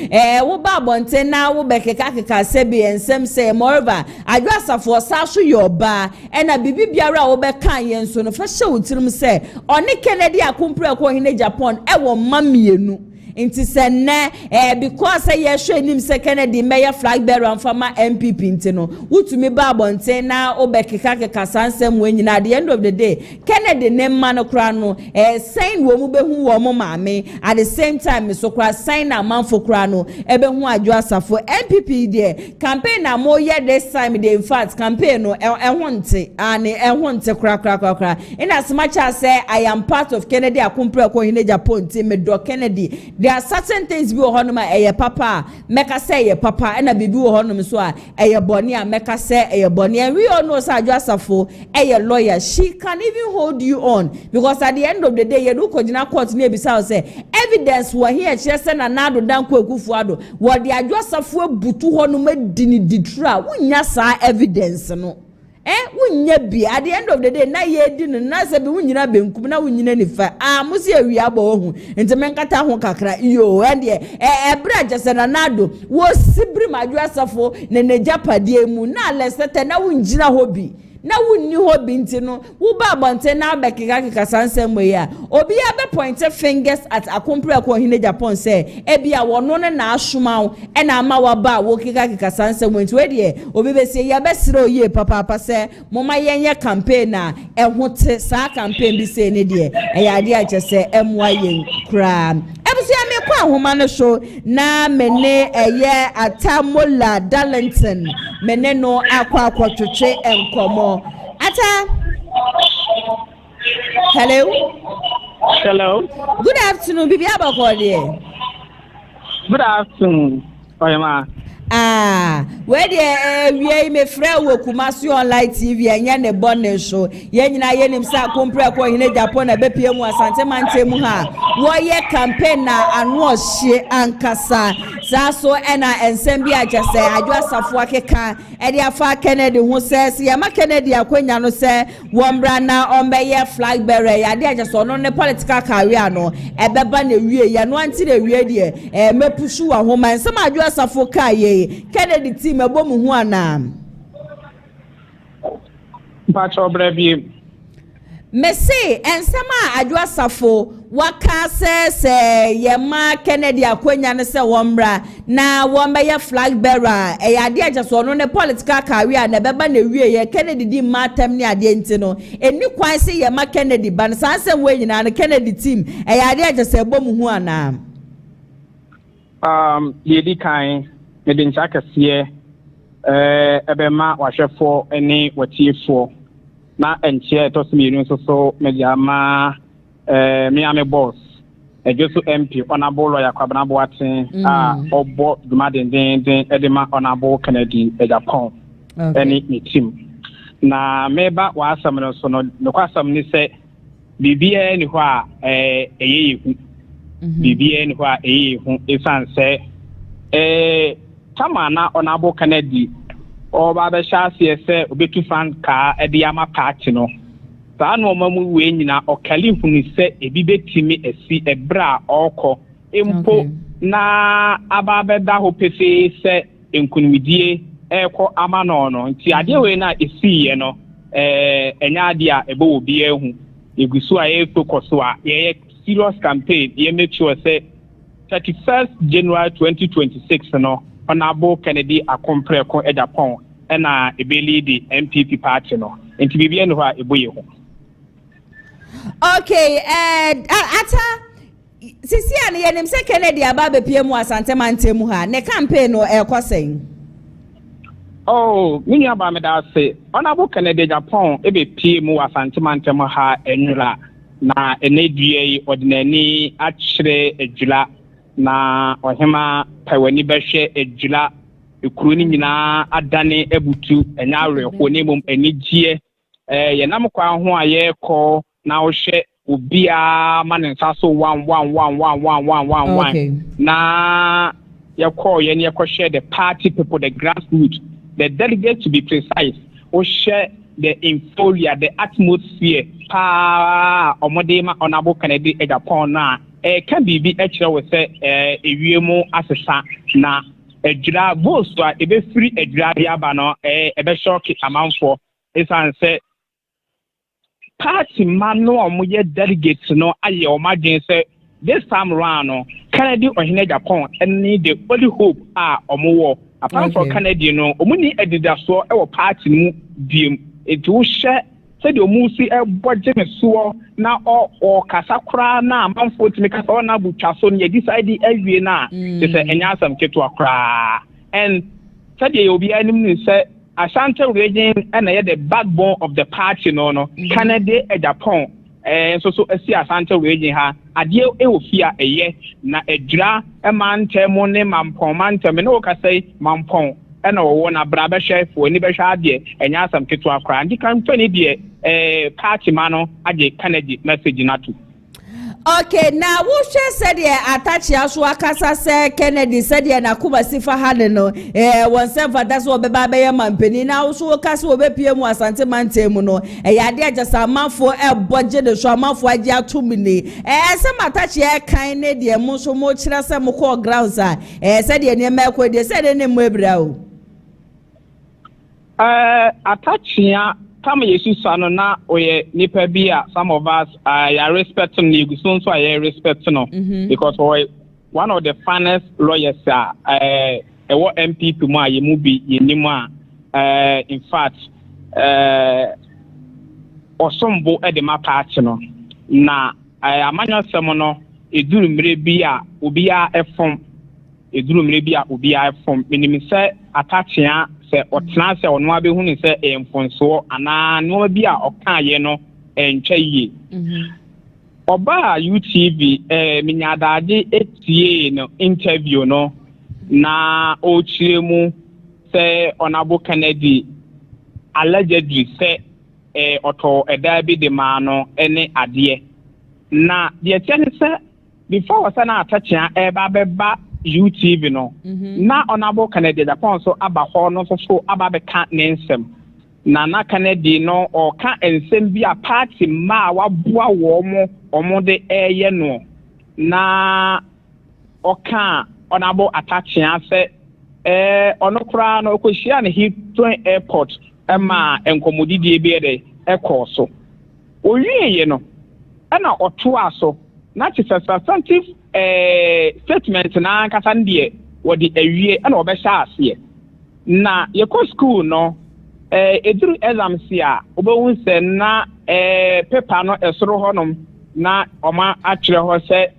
wo ba bonten na wo bekeka se bi ensem se moreover Adwoa Sarfo sa so your ba na bibi biara wo be kan ye nso no fa hye wotirim se oni Kennedy akompre ko ohine Japan wo mamienu inti sene because ye hwe nim se Kennedy meya flag bearer and former MPP intino wutumi ba bonten na obekeka sansem wenyina at the end of the day Kennedy ne man kra no sign wo mu behu wo mo maame at the same time so kra sign na manfo kra no ebehu Adwoa Sarfo MPP there campaign na mo ye this time dey in fact campaign no ehonte ane ehonte kra in as much as say I am part of Kennedy akompre ko hine Japan team me do Kennedy. There are certain things bi wo honoma papa meka say papa and bibi wo honom so a boni a meka say boni and we all know say Adwoa Sarfo lawyer she can even hold you on because at the end of the day you do kojina court na ebisa say evidence wo here che say na nado danko ekufuado wo de Adwoa Sarfo butu honoma dini ditra wunya sa evidence no wunya bi at the end of the day na ye di no na se bi wunyina benkum na wunyina nifa musi awi aba ohu enti menkata ho kakra yo ende bra jese na nado wo sibri Adwoa Sarfo ne japadie mu na lesete na wunjina hobi na wunni hobi nti no wo ba bonte na bekeka sansem we ya obi abe point fingers at akompre ko hine Japan say ebia wono ne na asoma na ama wa ba wo keka sansem we nti we de obi be say ya besire oye papa say moma yenye campaign na ehote sa campaign bi say ne de ya de a chese emwa yen kra ebusi ame kwa homa no so na mene Atta Darlington mene no akwa twetwe enkomo Atta. Hello. Good afternoon, Bibi Abakode. Good afternoon, Oyama. Where we me frɛ wo Kumasi online TV anya ne bonne show ye nyina ye nim sa kompre ko hine Japan na bepie mu asante mante mu ha wo ye campaign na anu ohye ankasa sa so na ensem bi agese Adwoa Sarfo akeka e de afa Kennedy hu se ya ma Kennedy akwanya no se wo mbra na ombeye flag bearer ya de agese ono ne political career no e beba na wie ya no anti na wie de mepushu wa homa ensem Adwoa Sarfo ka ye Kennedy team ebomu hu ana Pacho brebi Messi ensema Adwoa Sarfo waka se yema Kennedy akwanya ne se wombra na wombe flag bearer ade ajaso no ne political career na beba na wie ye Kennedy di matem ne ade enti no eni kwan se yema Kennedy ban sansem we nyina na Kennedy team ade ajaso ebomu hu ana yedi kan medin chakasiye ebema wahwefo ene watiefo na enche to simienu so mediama me ame boss ejoso MP honorable lawyer Kwabena Boaten obo duma den edema honorable Kennedy Agyapong ene me team na meba wa asam no so no kwasam ni se bibia ni ho a eyeyehu bibia ni ho a eyeyehu esan se Tamana honorable Kennedy or Baba Shasi say obetu fan ka ediama party no sa no mamu we nyina okali hunu se ebibe timi esi ebra oko empo na ababe da ho pese se enkunimidie eko amano no nti ade we na esi ye no enya ade a ebe obi ehu egusu a focus a ye serious campaign ye make sure say 31st January 2026 no Honorable Kennedy akompre ko Agyapong na ebeli di MPP party no enti bibia no ha eboye ho Okay Atta sisi ane yenim se Kennedy ababe pie mu asante mante mu ha ne campaign no ekosen minya ba me da se Honorable Kennedy Agyapong ebe pie mu asante mante mu ha enura na enedue ordinary achire ejula na ohema pawani behwe ejula ekuru ni nyina adane ebutu enya awereko ne mom enigie ye nam kwa ho aye ko na wo hwe ubia manensa so 1 Okay. Na you share the party people, the grassroots, the delegates to be precise, or share the infoliar, the atmosphere, omodema onabo Kennedy Agyapong na can be actually with a UMO assessor na a dra votes to a be free a dradia bano a be shock amount for is answer party man no omoye delegates no aye o margin say this time around no Kennedy or Agyapong and need the only hope omo apart from Kennedy no omuni edidaso e wo party mu biem it will share said the musi a budget so na or kasakra na manfo to make us all na butcha so near this idea every na they say enya some keto akra and said you will be enemy say Ashanti region and the backbone of the party no Kennedy Agyapong so see Ashanti region ha adie e wo fia eye na edra e man temo ne mampon man temo no ka say mampon and or na brabe chef for any besha de enya sam keto akra ndi kan toni de party mano age Kennedy message na to. Okay, now who said Atta Akyea so akasa say Kennedy said na Kumasi fa hane no one self that's what be ba be mampeni na so kasa obe pie mu asante mantem no ya de ajasa amanfo budget de so amanfo agi atumini say Atta Akyea kan ne de mu so mo kira say mo call grounds said ne ma ko de said ne mo ebra o Atta Akyea Come Yesu Sano na oye nipa bia some of us are respecting you so I respect no because one of the finest lawyers MP to my movie in in fact osombo e de mapatch no na amanyo semono eduru mre bia obia efom eduru mre bia obia efom minimi se Atta Akyea se otena se ono abehu ni se emfonso ana no bia okaye no entwaye oba UTV minyadade etie no interview no na ochiremu se onabo Kennedy allegedly se oto edabi de ma no ene ade na de tiane se before wasana Atta Akyea ba beba UTV no na onabo Kennedy Agyapong so aba ho no so aba be ka nensem na Kennedy no o ka ensem bi a party ma waboa wo omo de eye no na o ka onabo Atta Akyea se onokra no okohia ne Heathrow airport ma enkomodidie bi de ekoso owieye no na oto aso na substantive statement na kasa ndie wodi awie na obesha ase na yeko school no eduru exams ya obewun se na paper no esoro honom na oma atwere ho se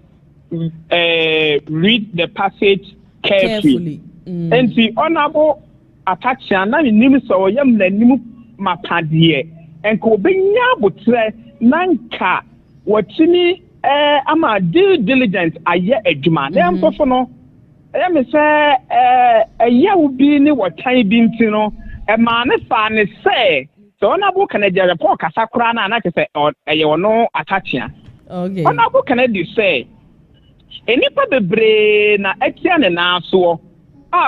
read the passage carefully. Enti onabo Atta Akyea na nim so yam na nim mapade enko obenya botre nanka watini ama due diligence aye adwuma na mpofo no me say eye wo bi ni wotan bi ntino ma ne fa ne say so na bo Kennedy Agyapong kasakura na ke say eye wono Atta Akyea okay ona bo Kennedy say enipa bebre na atia ne na so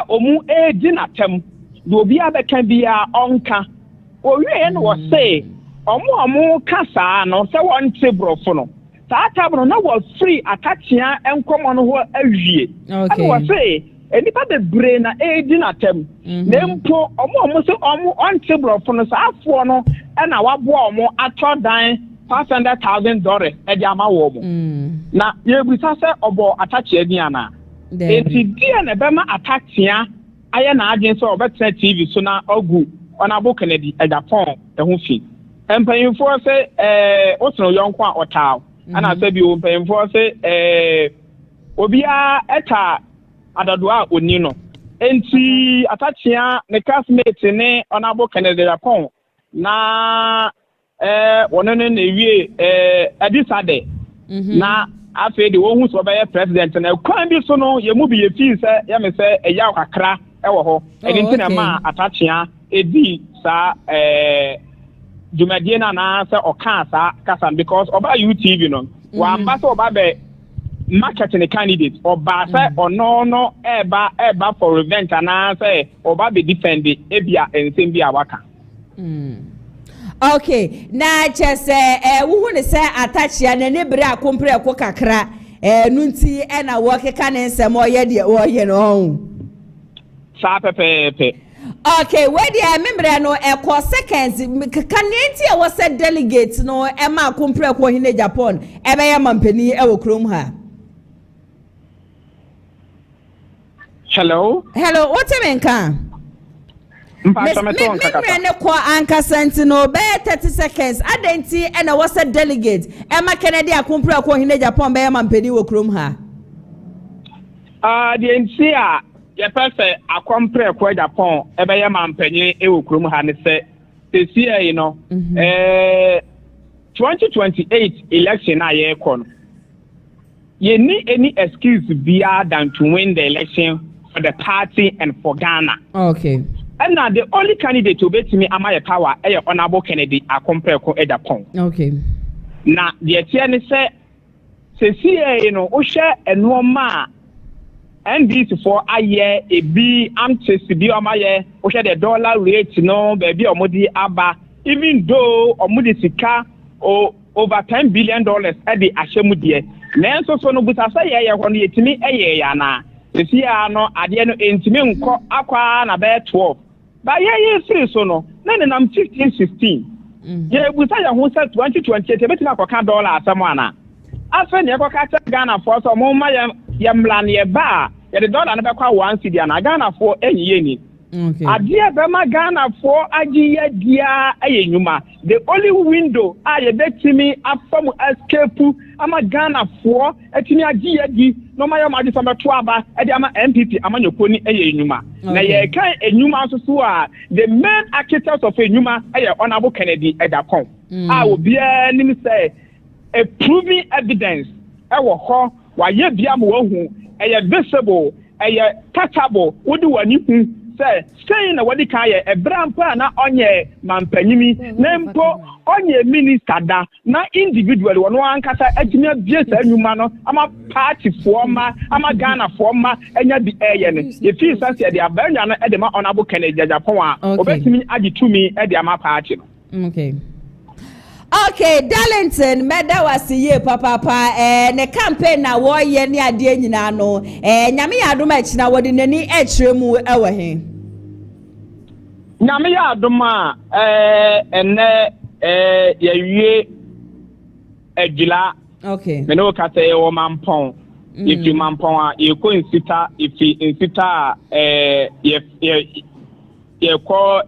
omu di na tem do obi abeka bia onka owie no wo say omu kasa no say won tebrofo no Tatabro na was free Atta Akyea enkomo no ho awie and was say enipa de brain na edi na tem na mpo omo so omo on table for no safo no e na waboa omo atọ dan $500,000 e di ama wo mo na ye busa se obo Atta Akyea di ana enti dia na be ma Atta Akyea aye na agin so obetena TV so na ogu onabo Kennedy Agyapong e ho fi empanyimfo se osoro yonko a otaw ana say bi empanyimfo se obia eta adadua oni no enti Atta Akyea ne classmate ne onabo Kennedy Agyapong na wono ne wie adisade na afi de wo hu so be president na kwan bi so no ye mu bi ye fi se ye me se eya kakra e wo ho enti na ma Atta Akyea edi sa Jumadiana na say Okasa Kasan because Oba UTV no one bass Oba be marketing candidate or basa or no eba for revenge and say Oba be defended Ebia and Simbia Waka. Okay, na just who want to say Atta Akyea na nebra compare ko kakra nunti e na wo keka ne nsem oye de wo ye no sa pepe. Okay, where the member no e seconds kanenti e was delegate no e ma compare ko hine Japan e be ya mampani e wo krom ha. Hello, what you mean kan? Me ko anka sentino be 30 seconds adenti e na was delegate e ma Kennedy akompra ko hine Japan be ya mampani wo krom ha. The NCA ye perfect akompra ko Japan e be ya mampani e wo krom ha ne se this year 2028 election aye kon. You need any excuse bigger than to win the election for the party and for Ghana. Okay. And now the only candidate to bet me Amaya Power, Honorable Kennedy, I compare ko Agyapong. Okay. Now the TN say, Osha and Noma and this for a year a B amches to be on my year, Osha the dollar rate, no, baby or Modi Abba, even though or Modi Sika or over $10 billion at the Ashemudie. Nanso so no butasa ye when ye timi eye na this year no ade no entimi nko akwa na be 12 ba ye free so no na nam 15 16 ye buta ya ho say 2020 te betima akoka dollar asamo ana afa ne akoka cha Ghana for so mo ma ye mla ne ba ye the dollar na be kwa 1 cedi na Ghana for enyi ni. Okay. Adia bema Ghana for agiye dia ayenyuma. The only window aye betimi afam escape ama Ghana for etimi agiye di no ma yama di samba tuaba e di ama MPP ama nyokoni ayenyuma. Na ye kan enyuma so a the main architect of enyuma aye Honorable Kennedy Agyapong. A obi nim say a proving evidence e wo ho wa ye bia mo hu e visible e touchable wodi wani hu saying na wadi kaye e brampa na onye mampanyimi na mpo onye minister da na individual wono ankasa atimi abie sa nyuma no ama party forma ama Ghana forma enya bi eye ne ye fi sase de abanya na e de ma Honorable Kennedy Agyapong a obetimi agitumi e de ama party no. Okay, Darlington, meda wasiye papa ne campaign na wo ye ne ade nyina no nyame ya adoma chi na wodi nani ekremu ewe he. Nyame ya adoma ene ye wie ejila. Okay. Me no kata ye wo mampon. If you mampon a ye ko insita ye ko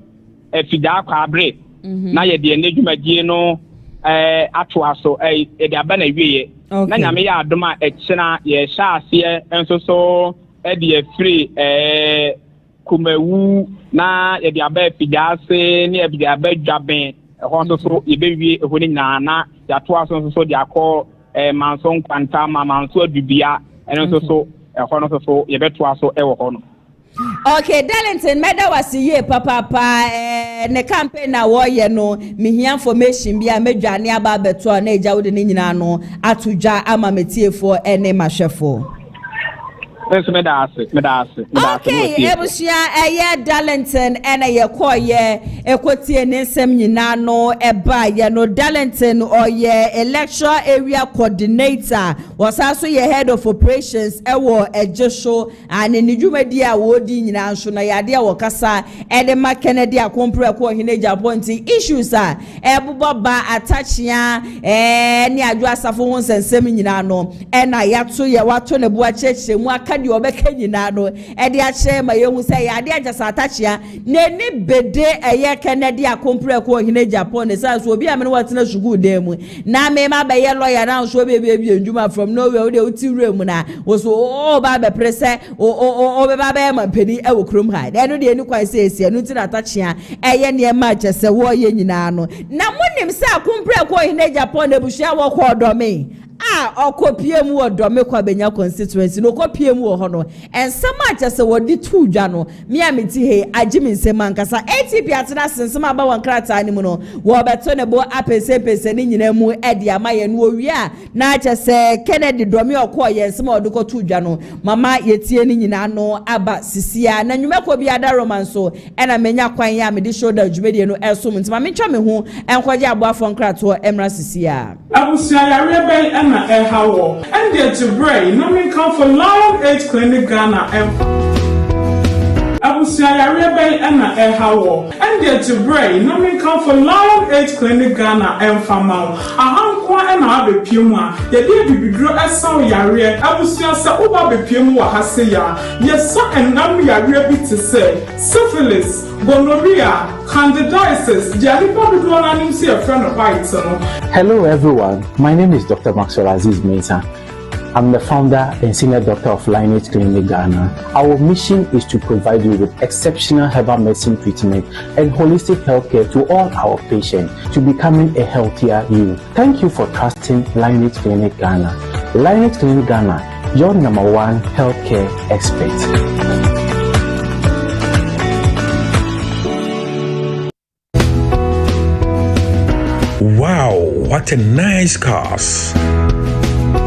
efida kwa abre. Na ye de nedwumadie no atwa so e de aba na wiye na nyame ya adoma ekina ye sha ase enso so e de free kumawu na ye de aba fidase ne ye de aba dwaben ho so so ye be wie ho ni na ya to aso so de akọ manson kwanta ma manso adubia enso so ho no so ye be to aso e wo ho no. Okay, Darlington, meda wasiye papa ne campaign na wo ye no mihia information bia medwane aba beto na eja wode ne nyina no atudwa ama metiefo ene mahwefo. Okay, ebusia eye Darlington ene ye koye ekotie ne nsem nyina no eba ye no Darlington oye electoral area coordinator wasaso ye head of operations ewo ejesho ane nidwumadi a wodi nyina nso na yade a wokasa ede ma Kennedy akompre ko hine Japan issues a ebubo ba Atta Akyea ne Adwoa Sarfo ho nsem nyina no ena yato ye wato ne bua cheche mu aka di obeka nyina no e de ache ma yehu say ya de ajasa Atta Akyea ne ni bede eye Kennedy akompre ko hine Japan ne say so obi amene watena sugu dem na me ma be ye lawyer na so be ndwuma from nowhere we uti room na wo so o ba be prese o be ba be ma peni e wo krom ha de no de ni kwan say esi anu ti na Atta Akyea eye ne ma chese wo ye nyina no na monim say akompre ko hine Japan ne buhia wo ko do me okopie mu odome kwa benya constituency no kopie mu ho no ensema achese wodi tu dwa no me ameti he agimi nsema nkasa ATP atena sensema aba wankrata ni mu no wo beto ne bo apese ni nyina mu edi amaye no owie a na achese Kennedy dome okoye nsema odiko tu dwa no mama yetie ni nyina no aba sisia na nwumeko bi ada romanso ena menya kwan ya me di shoulder dwumedie no esum ntima me twa me ho enkoje aboafo nkrato emra sisia abusia yare ben ena ehawo and the Jibray nomin come for Lion Age Clinic Ghana abusia yare ben ena ehawo and the Jibray nomin come for Lion Age Clinic Ghana famao ahankwa ena abepiem a ye de bibidro esan yare abusia se oba bepiem wa hase ya yesa enam yare bi te se syphilis gonorrhea, candidiasis, Hello everyone, my name is Dr. Maxwell Aziz Mensah. I'm the founder and senior doctor of Lineage Clinic Ghana. Our mission is to provide you with exceptional herbal medicine treatment and holistic healthcare to all our patients to becoming a healthier you. Thank you for trusting Lineage Clinic Ghana. Lineage Clinic Ghana, your #1 healthcare expert. Wow, what a nice cars.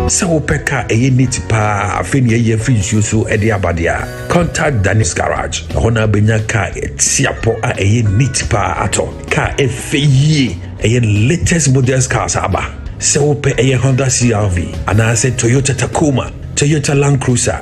So peka eye niti pa afeni eye free so edi abadia. Contact Danny's Garage. Hona benya ka tiapo a eye niti pa ato. Ka efeye eye latest models cars aba. So pe eye Honda CR-V. Anase Toyota Tacoma. Toyota Land Cruiser,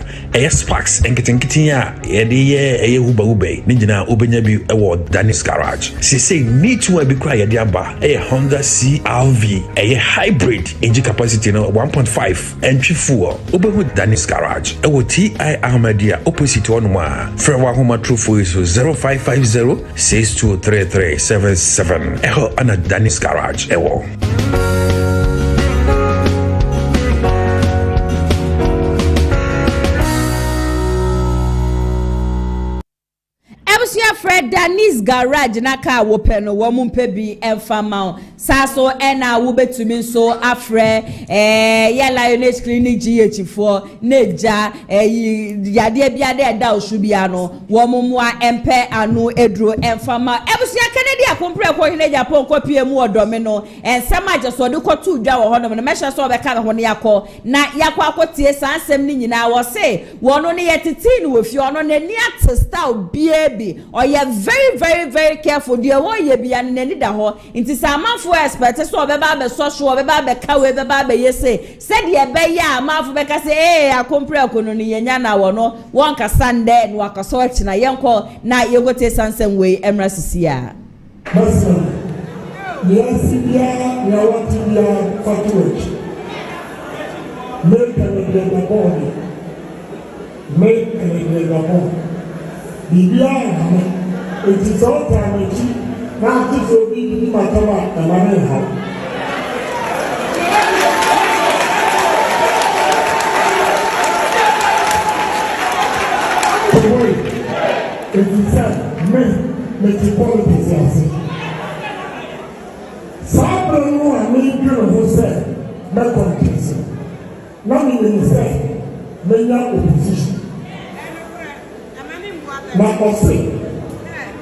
Sparks, and getting ya, a Uba Ube, Ninja Ubenya bi award Danny's Garage. She say need to be quiet diaba, a Honda CR-V, a hybrid engine capacity no 1.5 entry fuel, Uberwood Danny's Garage, a TI Armadia opposite one wa. Frewa Homa True for is 0550 623377. Eho ana Danny's Garage, ewo. Fred Danny's Garage na ka wo pe no wo mu mpe bi enfama saso ena wo betumi so afre ya Lioness Clinic GH4 neja yade bia de da osubia no wo mu a empe anu edro enfama ebusia Kennedy akompre ko hine Agyapong ko pie mu odome no ensema ajeso de ko tu dwa wo ho no me mesha so be ka ho ne yakọ na yakọ akotie sansem ni nyina wo se wo no ne yetiti wo fi ono ne ni atesta obiebi very careful. The one ye be an any da ho. Inti sa manfo expert so obeba be so so obeba be ka we beba be yese. Said ye be ya manfo be ka say akompre akono ni yenya na wo no. Won ka sande no akaso achi na yenko na yegote sansem we emra sisia. Yes, yeah, ya wati ya fatuwe. Make a body. Make a body. Bibia it is all time now to so be my cover the money how it is make politics as some no I mean you who say no contest not even say may not opposition Napo say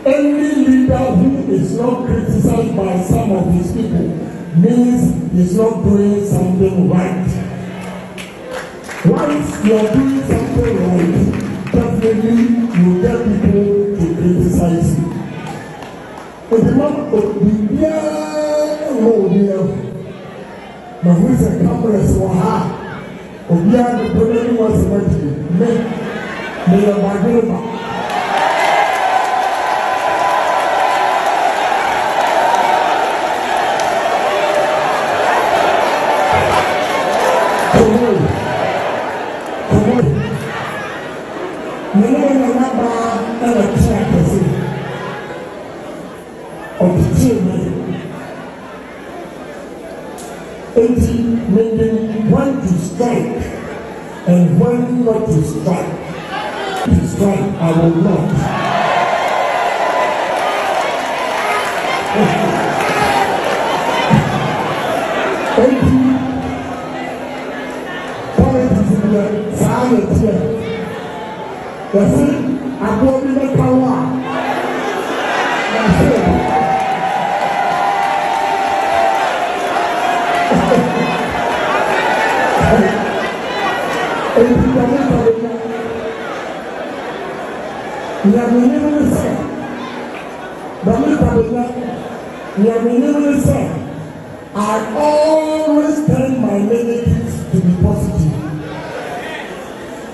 any leader who is not criticized by some of his people means he's not doing something right. Once you are doing something right, definitely you get people to criticize you. But the man of the year, but who is a cameras for her? Obia the problem was eventually may your bargain. When to strike and when not to strike. To strike, I will not. I always turn my negatives to be positive.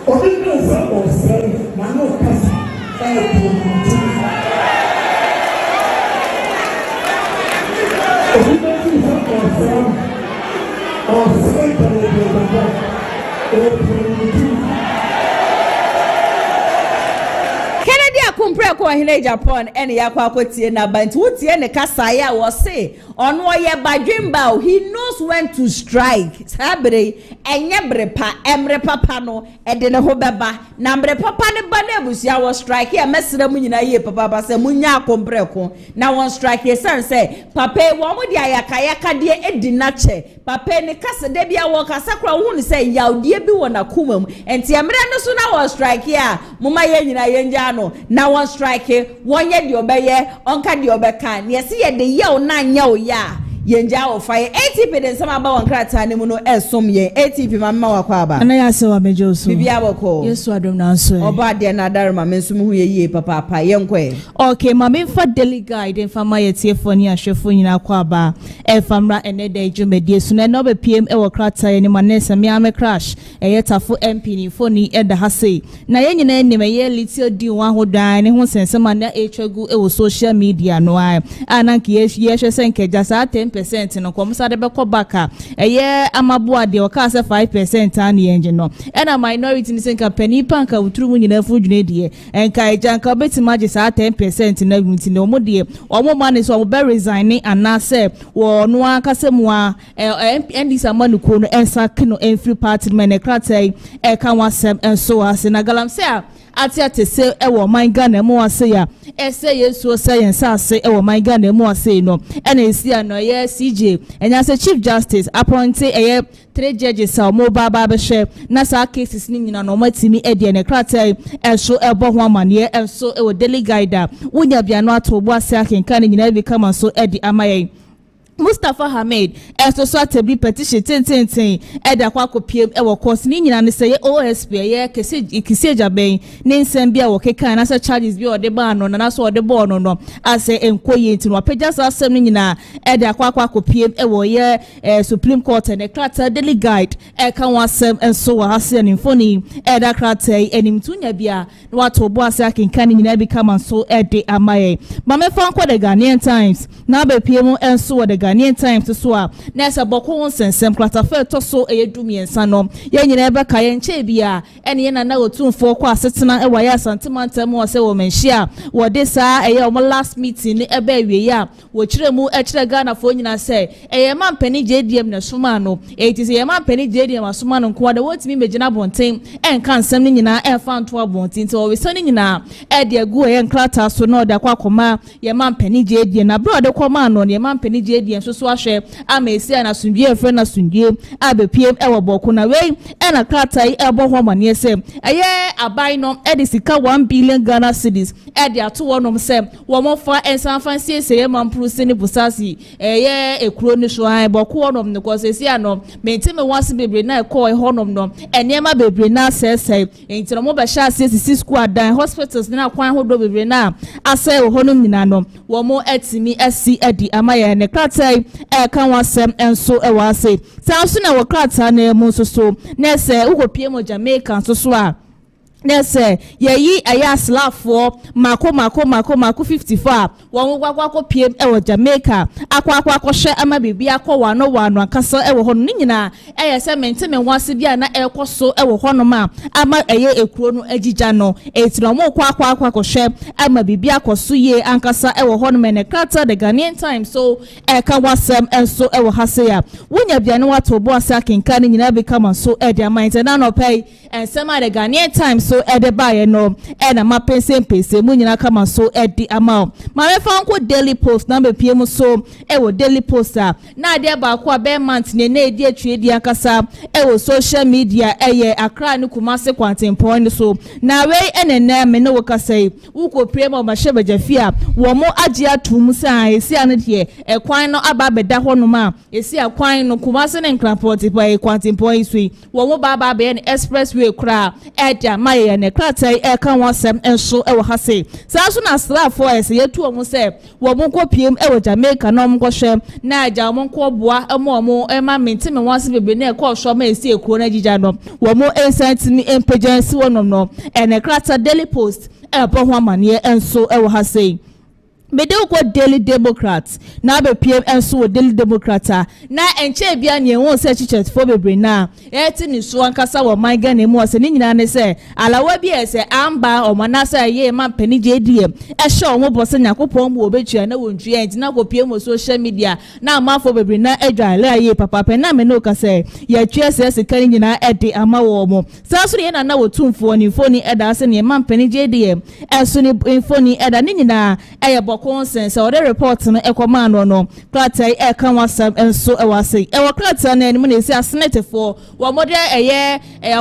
Original self of self, now no person, Kumpre ko hine Japan ene yakwa akotie na ba nti wotie ne kasa ya wo se ono ye badwemba he knows when to strike sabre enye brepa emre papa no ede ne ho beba na mre papa ne ba na abusia wo strike ya mesra mu nyina ye papa se munya kumpre ko na won strike ye san se papa wo mo dia yakayaka de edi na che papa ne kasa de bia wo kasa kra hu ne se yawde bi wo na kuma mu enti emre no so na wo strike ya muma ye nyina ye nja no na one strike one ye di obeye onka di obeka ne se ye de ye o na nya o ya yenja o fire ATP den sama ba wan krata ne mu no esom ye ATP mamma wakwa ba ana ya se wa mejo so bibia boko yesu adom na so oba de na darma mensum hu ye papa pa yenkwe okay mama fa daily guide en fama ye tiefo ni ahwefo nyina kwa ba e famra ene de djumedie so na no be pm e wo krata ye ni manesa me ame crash e ye tafo MP ni fo ni e da hase na ye nyina ni me ye litio di wan ho dan ne ho sensema na etwagu e wo social media no ai ananki ye hwe senke jasa 10% no komsa de be ko baka eye amaboa de o ka se 5% an ye nje no e na minority ni senka pani panka uturu mu nyina fu dwune de enka ejanka betima je sa 10% na nti no mo de o mo man so o be resign ana se wo no aka se mu a endi samanu ko no ensa kino enfree party men e kratai e kan wasem enso ase na galam se a ati se ewo man Ghana mu ase ya ese yesu se yensa ase ewo man Ghana mu ase no ena esi ano ye CJ enya se Chief Justice appointed 3 judges a mo baba be hwe na sa cases ni nyina no matimi e de ne kratai enso ebo ho amane enso ewo daily guide wonya bia no ato bo ase akenka ni nyina bi kama so e di amaye Mustafa Hamid eso so atabri petition tenten eda kwa kopiem e wo course ni nyina ne sey OSP ye kese jaben ne nsem bia wo keka na se charges bi ode ba no na so ode bo no no ase enkoye nti no apagya so asem ni nyina eda kwa kopiem e wo ye Supreme Court ne krata daily guide e kan wasem enso wa hase ne mfoni eda krata enimtunya bia no ato bo ase akenka ni nyina bi kama so ede amaye mame fa kwa the Ghanaian Times na be piem enso wo the Ghanaian Times so a nesa boko won sensem kratafe to so eyedumiensa no ye nyina ebe ka ye nche bia ene ye na otumfo kwa asetena e waya santimantam wo se wo menhia wo de sa eye o last meeting ni ebe awie ya wo kire mu e kire Ghana fo nyina se eye mampani JDM na soma no eti se ye mampani JDM asoma no kwa de wotimi megina bonten enka nsem ni nyina enfa nto abonten to wo so ni nyina e de agu ye nkrata so no de kwa koma ye mampani JDM na bro de koma no ye mampani JDM so ahwe amesi na sundie efre na sundie abepiem ewo boko na we na kratai ebo ho mane se eye abai no e de sika 1 billion Ghana cedis e de ato wonom se wo mo fa ensan fancy se ye mampru se ni busasi eye ekuro ni so an boko wonom ne ko se sia no mentime wase bebre na ekọ honom no enema bebre na sese entino mo ba sha se sisi school dan hospitals na kwan ho do bebre na ase wo honom nyina no wo mo etimi esi adi amaye ne kratai kan wasem enso e wase sanso na wakrata na emu so na se ukopie mo Jamaica so a nese yeyi aya slafo mako 54 won gwagwa piem e wo Jamaica akwa hye ama bibia akọ wano akasa e wo ho no nyina eye se menteme wase bia na ekoso e wo ho no ma ama eye ekuro no agija no etino mo akwa hye ama bibia akoso ye ankasa e wo ho no mene krata the Ghanaian Times so e ka wasem enso e wo hase ya wonya bia ne wato bo asa kenka ne nyina be kama so e dia mind na no pay ensema the Ghanaian Times so so edebaye no na mapense mu nyina kama so edi ama ma me fa nko daily post na be piem so wo daily post na de ba ko be month ne na edi atwe di akasa wo social media Accra ni Kumasi Kwantempɔn so na we enene me no wakasai uko prema ma sheba jafia wo mo agye atum sa esi ane de kwan no aba beda ho no ma esi akwan no Kumasi ne Nkrampɔt pa Kwantempɔn so wo mo ba be ne expressway kra eja maye ne kratai kan wasem enso wo hase sa so na slafo ese yetu wo mo se wo mo kopiem wo Jamaica no mo hwɛ na aja mo ko boa mo ma menti me wanse bebe na ko hwɛ ma esi ekuro na jija no wo mo sentimi emergency wonom no ene krata daily post ebo ho amane enso ewo ha sei Mede ko Daily Democrat na be PM enso Daily Democrata na enche bia ne won se chichet fo bebre na eti ni so ankasa wo man ga na mu ose ni nyina ne se alawa bi ese amba o manasa ye man pani JDM e sha o mo bose nyakopon mu obetua na wontua enti na ko PM social media na amafo bebre na edwa ye papa pe na me no ka se ye twa se kan nyina ede ama wo mo sa so ye na wo tumfo ni foni eda se ne man pani JDM enso ni foni eda ni nyina eye consensus or the report no ekomano no kratai kan wasam enso ewase ewo kratai na enimu na esi asenate for wo mode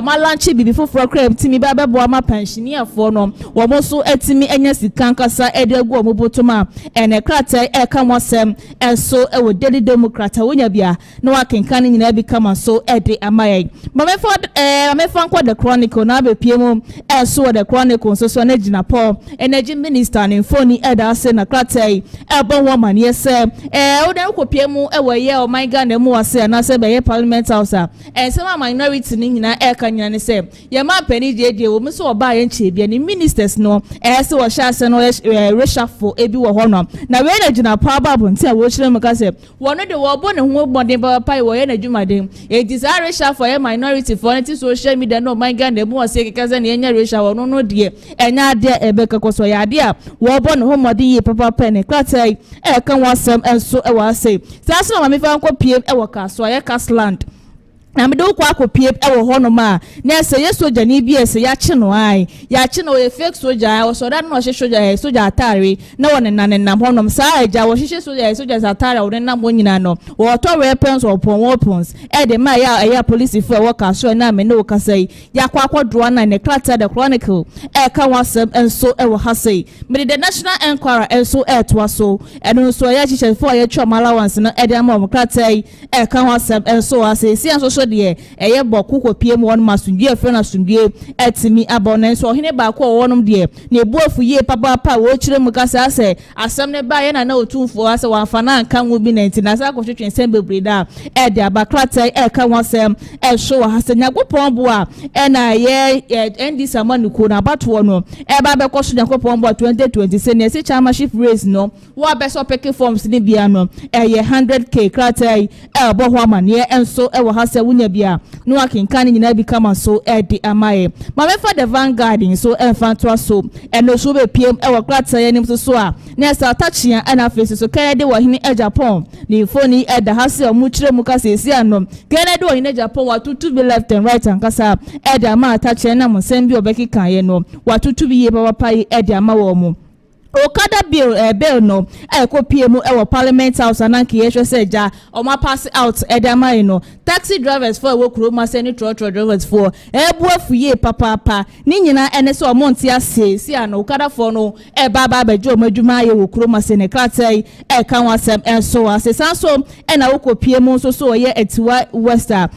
ma launch bibi foforo kram timi ba bebo ma pensioner for no wo mo so etimi enya sika nkasa edegu wo botoma ene kratai kan wasam enso ewo Daily Democrat wonya bia na wakenkan nyina bi kama so ede amaye mamefa kwa the Chronicle na be piemu enso the Chronicle so na Napo energy minister ne phone eda ase na kratai ebo woman yes odan ko piemu ye o my God na mu ase na se be ye parliament house some minority ni nyina ka nyina ne se ye ma pani jeje wo so oba ye nche bia ni ministers no se wo sha ase no reshuffle ebi wo ho no na we na gina pa babo ntia wo chire mu ka se wono de wo bo ne ho bodin ba pa wo ye na dwumaden e desire reshuffle ye minority for anti social media no my God na mu ase kekaze na ye nya reshuffle no no de enya de ebeka koso ya de wo bo ne ho modin ye papa pen kratai kan wasam enso ewase sasa na mamefa nko PM kaso ya Casland na me do kwa akopie ewo hono ma na se ye soja ni bi ese ya che no ai ya che no ye fake soja o so da no soja atare na won nam honom sa eja wo hihye soja atare wo nam wonyina no wo to weapons upon weapons de ma ya police for work aso na me no kasai ya kwa akwodo na ne Clatter the Chronicle kan wasem enso ewo hasei me the National Enquirer enso to aso eno so ya hihye for ya twa allowance no de am Clatter kan wasem enso asei si enso de eye boku ko piem won masundie fe na sundie etimi abona so hene ba ko wonum de na ebuafu ye papa wo chire mu kasa ase asem ne ba ye na otumfo ase wa fana kan wo bi na ntina sa ko twetwen sem bebre da de abakrata kan wasem show hasenya gopon bo a na ye endi samanuko na bato no ba be ko so nyakopon bo 2020 se ne se chairmanship race no wo be so peke forms ni bia no ye 100k krata bo ho amane enso wo hase bia no akenkan nyina bi kama so edi amaye ma me for the Vanguard so enfanto so eno so be piem e wo krata ya nim so a na sa Atta ana face so kan de wo hene Agyapong ni phone eda hase omu kire mu kasa esi anom kan de wo hene Agyapong watutu be left and right and kasa eda ma Atta Akyea na mo sem bi obeki kan ye no watutu bi ye papa edi ama wo mu Okada bill no ko PM Parliament House ananki ye hwese ja o ma pass out edama no taxi drivers for wo kroma se ni trotro drivers for ebuafu ye papa ni nyina ene se o monti ase si ana Okada for no baba bejo madwuma ye wo kroma se ne kratai kan wasem enso ase sanso na wo ko PM so ye etiwa wester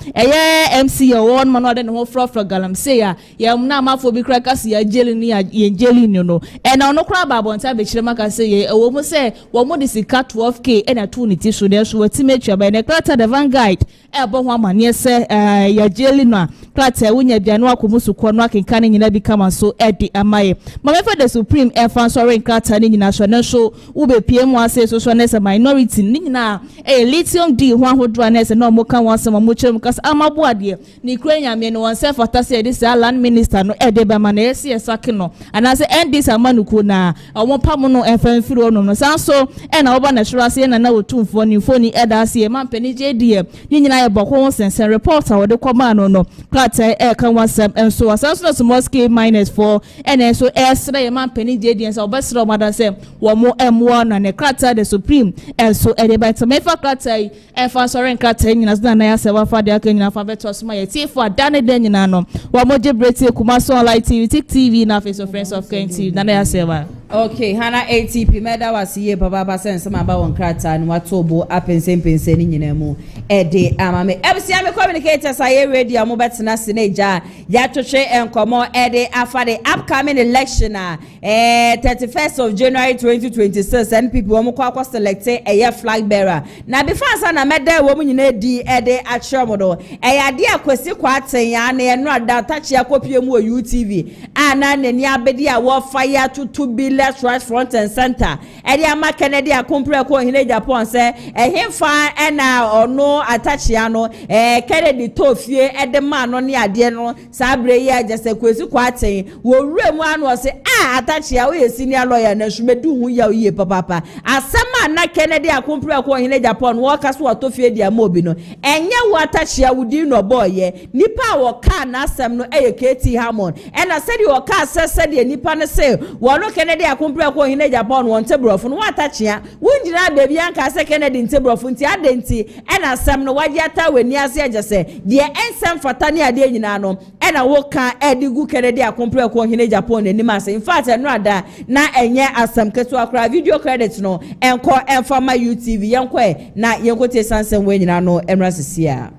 MC one man ode ne ho fro galamse ya na amafo bi kra kase ya jeli ni ye jeli ni no na ono kra babo bechire maka say ye wo mo say wo mo de sika 12k na tu ni ti so de so wati metua ba ne Clatter the Vanguard bo ho amane se ya jeli no Clatter wonya bia no akomusu ko no akenkan nyina bi kama so edi amaye mama for the Supreme fan sorry Clatter ni nyina so na so wo be PM ase so na se minority ni nyina lithium d ho ahodo na se no mo kan wansem mo kire mu kasa amabo ade ni kranya me no wonse fatase edi se land minister no ede be ma na ese sake no ana se NDC amanuko na omo pam no enfa mfiri no san so e na oba na hwera se na wotumfo ni foni eda se e mampani je die ni nyina ye boko sensen reporter wo de koma no klata e kan wasam enso san so no mosque minus for ene so esre ye mampani je die so obesre omada se wo mo M1 na ne klata the supreme enso e de beta mefa klata enfa sorry klata nyina so na ya se wa fa de aka nyina fa beto so ma ye tifo adane de nyina no wo mo je brete Kumasi Online TV TV na face of friends of KNTV na ya se wa. Okay, Hana ATP meda wasiye baba sense ma ba won krata ni watobo apensempense ni nyina mu ede amame ebsia me communicators aye radio mo betena sineja ya twetwe enkomo ede afa the upcoming election 31st of January 2026 and people wo kwa select a flag bearer na before sa na meda wo mu nyina di ede achromodo ade akwesi kwa aten ya na eno adata chia kopie mu UTV ana nani abedi a wo fire to be let's right front and center. Edi ama Kennedy akompre ko hine Agyapong se ehemfa ena ono Atta no Kennedy tofie edema no ne ade no sabre ye agese kwesi kwaten wo wuremu anu se Atta Akyea we senior lawyer na hwemedu hu ya oye papa asema na Kennedy akompre ko hine Agyapong wo kaso watofie dia mobi no enye wo Atta Akyea wudi no boye nipa wo ka na asem no eye KT Hammond ena sedi wo ka sese de nipa ne se wo no Kennedy akompre ko hine Agyapong won tebrofo no Atta Akyea wunjira baby anka se Kennedy tebrofo nti adenti ena asem no waje ata weni ase agese de ensem fatane ade nyina no ena wo ka edigu Kennedy akompre ko hine Agyapong ni mase in fact no ada na enye asem keto akra video credit no enko enfama UTV yenko na yenko te sansem we nyina no emra sesia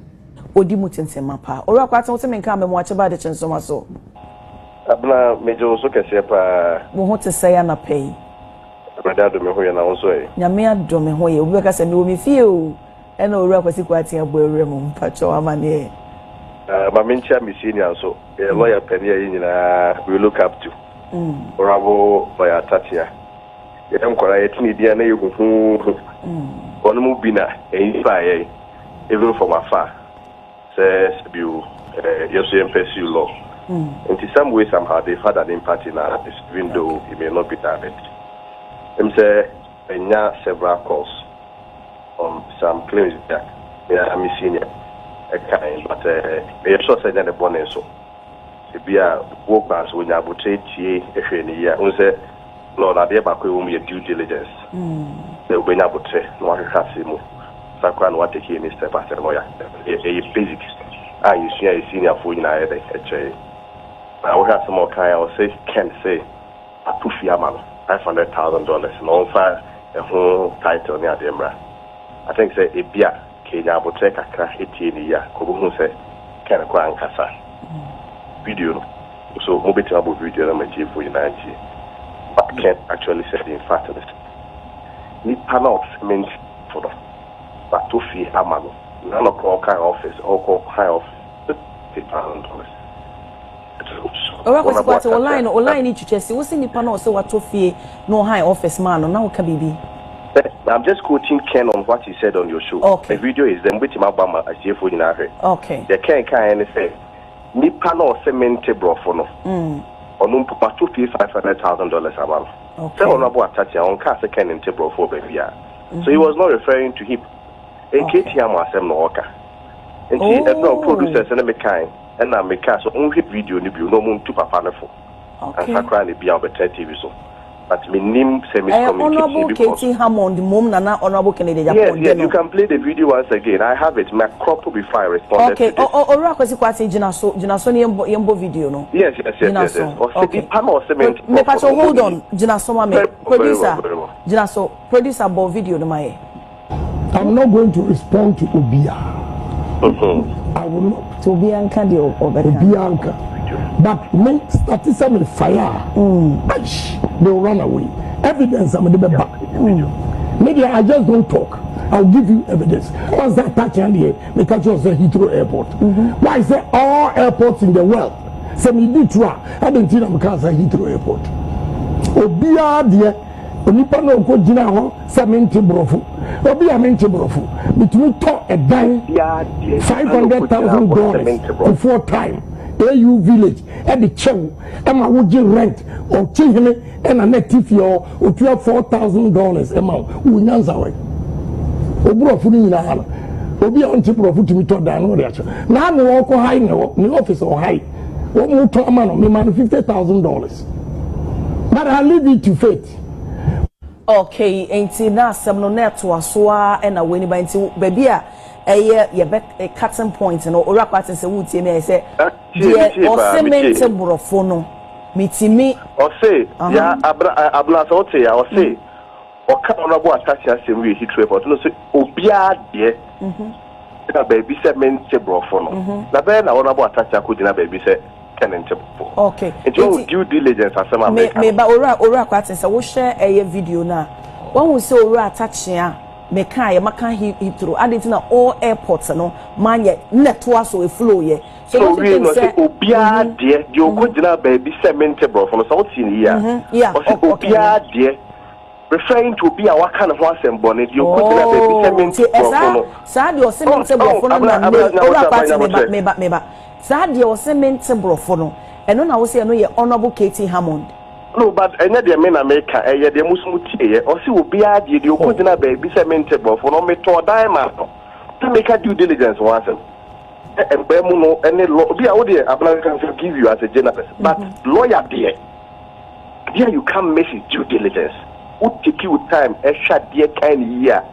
odi mutensema pa ora kwata wote menka me mo acheba de chensoma so abna mejo so kese pa mo hote saya na pay brother do me ho ya na won so e nyame adom me ho ye obi ka se me o me fie o ena ora kwasi kwati aboere mo mpacho amane ma mencha me senior so a lawyer penny nyina we look up to orabo lawyer Atta Akyea yem kwara yetini dia na yehuhu onu mu bina e even from afar says you yes you law in some way somehow they've had an impact in our even though it may not be direct. Them say several calls on some claims that I'm senior a kind, but they are sure that the bonus so if we are workers when you trade if any year on say Lord I be back with your due diligence. They will be able to know how to move. Sakwan what take any step after lawyer. A basics. You see a senior for you now I will have some more kind I will say can say a $500,000 no fire a whole title near the Emra. I think say a beer Kenya will take a crack 18 year Kubu say can acquire Kasa video so mobile about video and my for United but can't actually say the infertility. Need panels means for them. But to fee amano none of all kind office or call high office $50,000. Ora kwasi kwati online ni chuchesi wo sini pa na ose wato fie no high office man na wo ka bibi. I'm just quoting Ken on what he said on your show. Okay. The video is them with him Obama as you for na here. Okay. The Ken can say ni pa na ose mente brofo no. Onu pa to fee $500,000 a month. Okay. So honorable Atta Akyea on ka se Ken ente brofo baby ya. So he was not referring to him. In KTM asem no oka. And he no producers and me kind and na me ka so only video ni bi no mun tu papa na fo. Okay. And sakra ni bi on better TV so. But me nim semi communication because KT Hammond the mom na honorable Kennedy Agyapong. Yes, you can play the video once again. I have it. My crop will be fire responded. Okay. Ora kwasi kwati jina so ni yembo video no. Yes. Okay. Me pacho hold on. Jina so ma me producer. Jina so producer bo video no my. I'm not going to respond to Obia. I will not. To Obianka the Obianka. But me statistics will fire. They will run away. Evidence I'm going to back. Media, I just don't talk. I'll give you evidence. Once that touch and here, because you say Heathrow Airport. Why is there all airports in the world? Say me do try. I don't think I'm going to say Heathrow Airport. Obia dear. Onipa no ko gina ho $70 brofo obi amente brofo between to a dan $500,000 before time AU village at the chew Emma would you rent or chihime and a native or $4,000 amount who knows away. Obro funi na hala obi on ti profit to me to dan no reaction na me wo ko high no me office or high wo mu to amano me man $50,000 but I leave it to fate. Okay, enti na asem no na to asoa e na weni ba enti baby a eye ye be cutting point no ora kwatin se wutie me say die o cement brofo no mitimi o say ya abla so te ya o say oka honorable Atta Akyea say we hit report no say obia de na baby cement brofo no na be na honorable Atta Akyea ko dina baby say okay. It's due diligence as some me ba ora kwatin say wo share eye video na won hu say ora Atta Akyea me kan ye maka hitro aditi na all airports no manye netwa so e flow ye so we no say obia de di okodina baby cement brofo no so what in here yeah obia de referring to be a waka na ho assemble ne di okodina baby cement brofo no sa de o cement brofo no na ora kwatin me ba sa de o cement brofo no eno na wo say no ye honorable Katie Hammond. No, but any de men America de musmuti o si obi ade de okodina baby cement brofo no me to diamond to make a due diligence once. And Bemuno any be a would can forgive you as a journalist, but lawyer dear you can't miss it due diligence. Would take you time a shot dear kind year.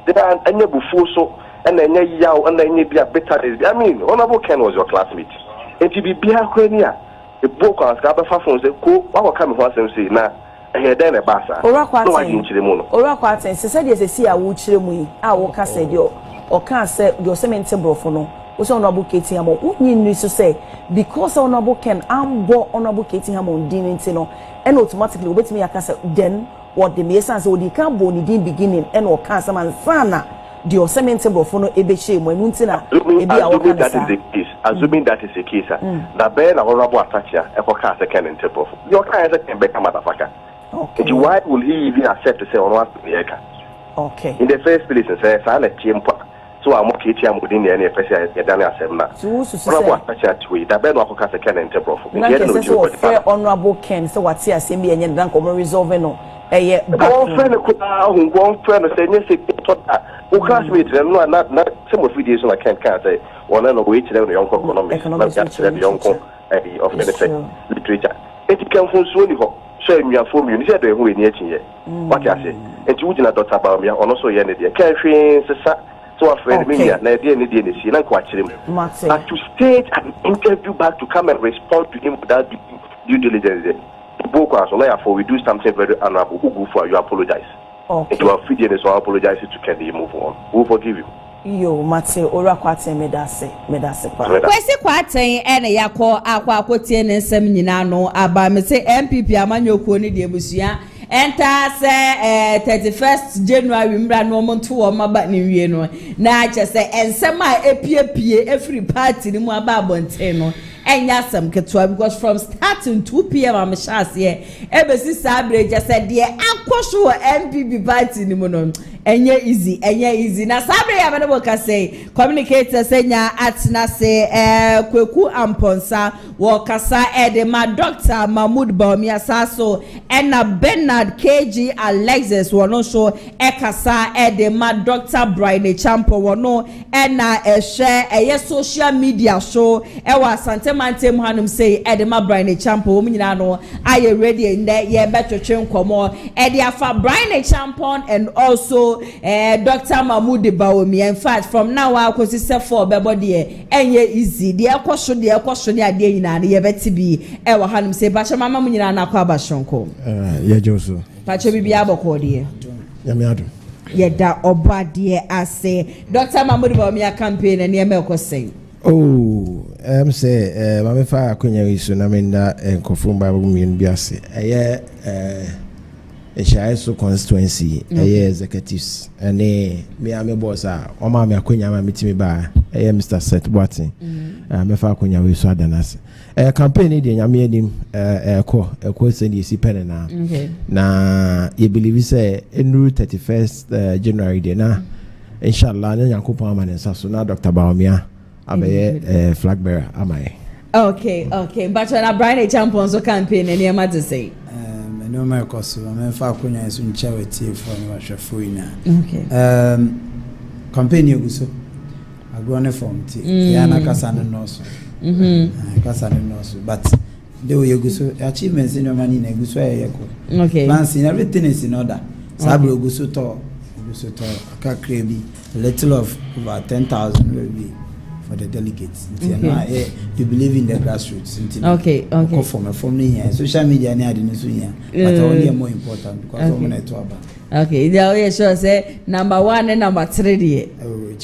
There are any before so and then yaw and then be a better. I mean, Honorable Ken was your classmate. And to be Biaquania, the book on Scabba Fafons, the cool, our coming once and say, nah, I had then a bassa. Ora Quatin, said yes, I see a wood chimney. I will cast your or can't say your cement brofono. Was honorable Katie Hammond. What you need to say because honorable Ken, I'm born honorable Katie Hammond, Dinintino, and automatically wait me. I can say then what the Masons or the Camboni didn't beginning and or cancer man sana. The cement brofono ebeshe when Muntina. Assuming that is the case, that Ben honorable Atta Akyea, a podcast can interpret. Your kind can become a motherfucker. Okay. Why will he even accept to say on one acre? Okay. In the first place, and say, I'm a chimpa. So I'm okay, I'm within the NFS, Daniel Semna. Honorable Atta Akyea to it, that Ben Waka can interpret. Honorable Ken, so what's here, Simbi and Danko resolving no. One friend say, yes, who classmates, and not some of videos I can't say, one and wait to the young economics, the young of literature. It can from Sweeney. So me inform you, said who in yet. What I say, and you wouldn't talk about me, and also Yandy, carrying so a friend, me, and I didn't need any scene, and quite him. But to stage an interview back to come and respond to him without due diligence. Book as a lawyer for we do something very honorable. Who go for you apologize. Okay. You are feeding so apologize to Candy move on. Who forgive you. Yo, Mate, ora kwate medase pa. Kwesi kwate ene yakọ akwa akotie ne nsem nyina no aba me se MPP amanyokuo ni de busua enta se 31st January mbra no monto wo maba ne wie no na ache se ensem a epiepie every party ni mu aba abonten no enya sam ketwa because from starting 2 p.m. am chance here ebesi sabre je se de akosho MPP party ni mu no enye easy na sabre ya bana boka say communicator senya atna say kweku amponsa wo kasa de ma Dr. Mahmood Bawumia saso na Bernard KG Alexis wono so kasa de ma Dr. Brian Champo wono na share social media show wa Santemantem hanum say de ma Brian Champo wo nyina no aye ready nde ye betwetwe nkomo de afa Brian Champo and also Dr. Mahmood Bawumia. In fact, from now on, because it's for bebody, enye easy. The question, the idea in an yebeti be. Ewa hanum say, "Bacha mama munina na kwa bashonko." Yeah, Joso. Bacha bibi abo kodi. Yamiado. Yeda obadi ase. Dr. Mahmood Bawumia campaign and yeme okosei. Oh, say, mama fa akunya wisu na menda nkofumba Bawumia biase. Eshaiso constituency executives and me boss Oma me akonya ma mitimi ba Mr. Seth Boatin me fa akonya we so adanas campaign dey nyame adim eko send isi pen na you believe say enru 31st January dey na inshallah na yakopon amane so na Dr. Bawumia abaye flag bearer amaye Okay. But when a Brian champion so campaign and you to say. No my cost. I'm fakunya is in charity for me washafuina. Okay. Campaign you so. I go on a form. Yana kasana noso. Kasana noso. But the way you go so achievements in your money na go so yeko. Okay. Plans in everything is in order. Sabro go so to. So aka create a little of about 10,000 will be for the delegates. Okay. You believe in the grassroots. Okay. From here, social media and but only more important because I'm going to about. Okay, the sure say number 1 and number 3 there.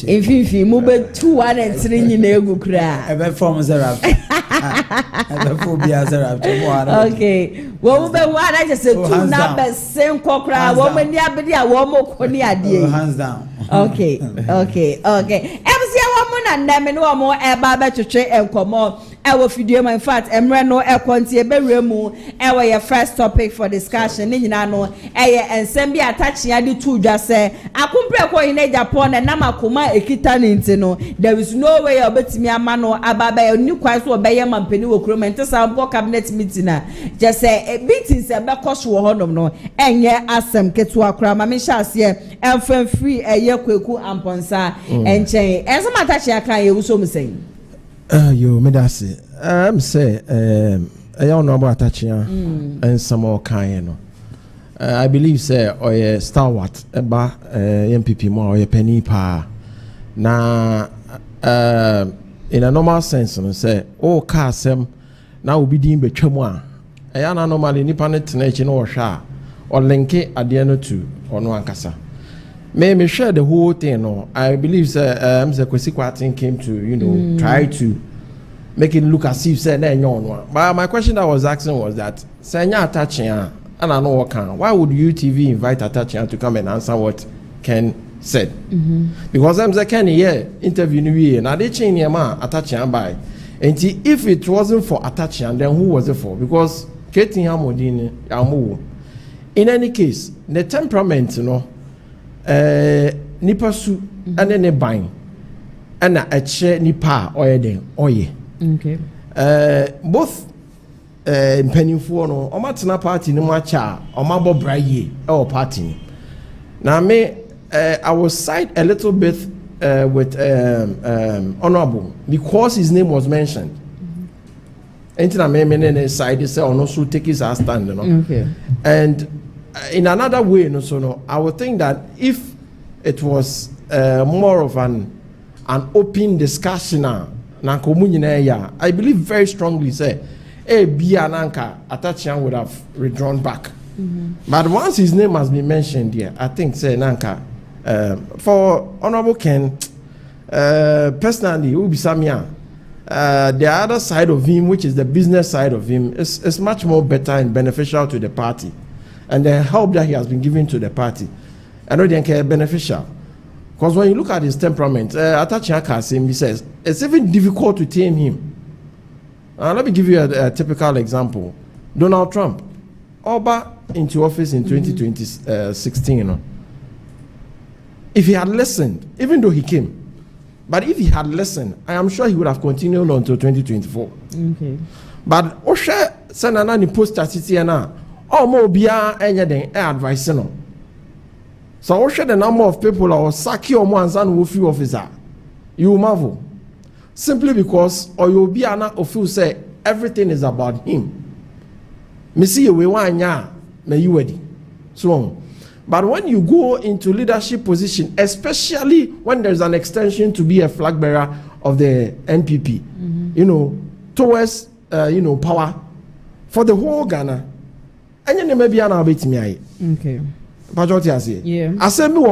If you move 2, 1 and 3 in the cry. Ever form Zara. Okay. Well, the one I just said 2 numbers, same cocra, woman, hands down. Okay. MC woman and them no more a barber to trade and come on. Our video, in fact, and Reno air quantity, remu, our first topic for discussion. Ninano, and Sembi attaching I do two just say, I compare in Agyapong and Namakuma Ekita. There is no way of betting me a man or a new quest or Bayam and Penny Crewman to some cabinet meeting. Just say a bit is a back cost no, and yeah, ask them get to a cram. I mean, shall see and free a year quick and ponsa and chain. As a matter, I can't use so saying. You made us say, I don't know about touching and some more kind. I believe, say, or a stalwart about MPP more or a penny pa. Now, in a normal sense, say, oh, Cassam now will be deemed a chumwa. I am normally independent nation or sha or linke at the end to or no ankasa. May me share the whole thing. No, I believe the Kwesi came to try to make it look as if said no. But my question that I was asking was that Senya Atta Akyea and I know what can. Why would UTV invite Atta Akyea to come and answer what Ken said? Because I'm the Ken here interviewing me and I did change your man Atta Akyea by. And if it wasn't for Atta Akyea, then who was it for? Because Katie Hamodini Yamu. In any case, the temperament, nipa su ane ne ban ana eche nipa oyeden oye. Okay. Both mpanimfo no omatena party ni mu acha omabo braye or party. Now me I will side a little bit with Honorable because his name was mentioned. Enti na me side say ono so take his stand Okay. And in another way, I would think that if it was more of an open discussion, I believe very strongly say, Biananka Atta Akyea would have withdrawn back. But once his name has been mentioned here, I think say Nanka for Honorable Ken personally, Ubisamia. The other side of him, which is the business side of him, is much more better and beneficial to the party. And the help that he has been giving to the party, I know they can beneficial. Because when you look at his temperament, Atta Akyea he says, it's even difficult to tame him. Let me give you a typical example. Donald Trump, Oba into office in 2016. If he had listened, even though he came, but if he had listened, I am sure he would have continued until 2024. Okay. But Osha Sanana ni post now. Oh, more bia anything advice no. So what the number of people or saki or more and will feel officer? You marvel. Simply because or you'll be an official say everything is about him. Me see we want ya me you ready. So but when you go into leadership position, especially when there's an extension to be a flag bearer of the NPP, towards power for the whole Ghana. And maybe an bit me. Okay. Yeah. I said me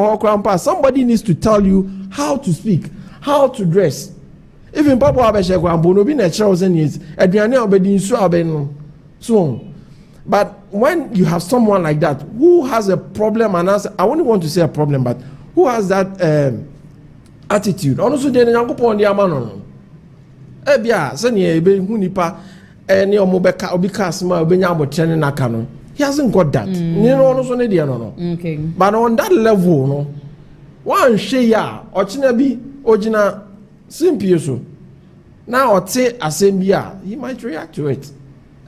somebody needs to tell you how to speak, how to dress. Even Papa Abeshe Kwambo be natural years. So but when you have someone like that who has a problem and I only want to say a problem, but who has that attitude. Also then Yankopon the amano. Ebia send ye be hunipa any omobeka obika sma obenya abotene nakano. He hasn't got that. Okay. But on that level, no, one share or chinabi ojina simple so. Now or say asembia, he might react to it.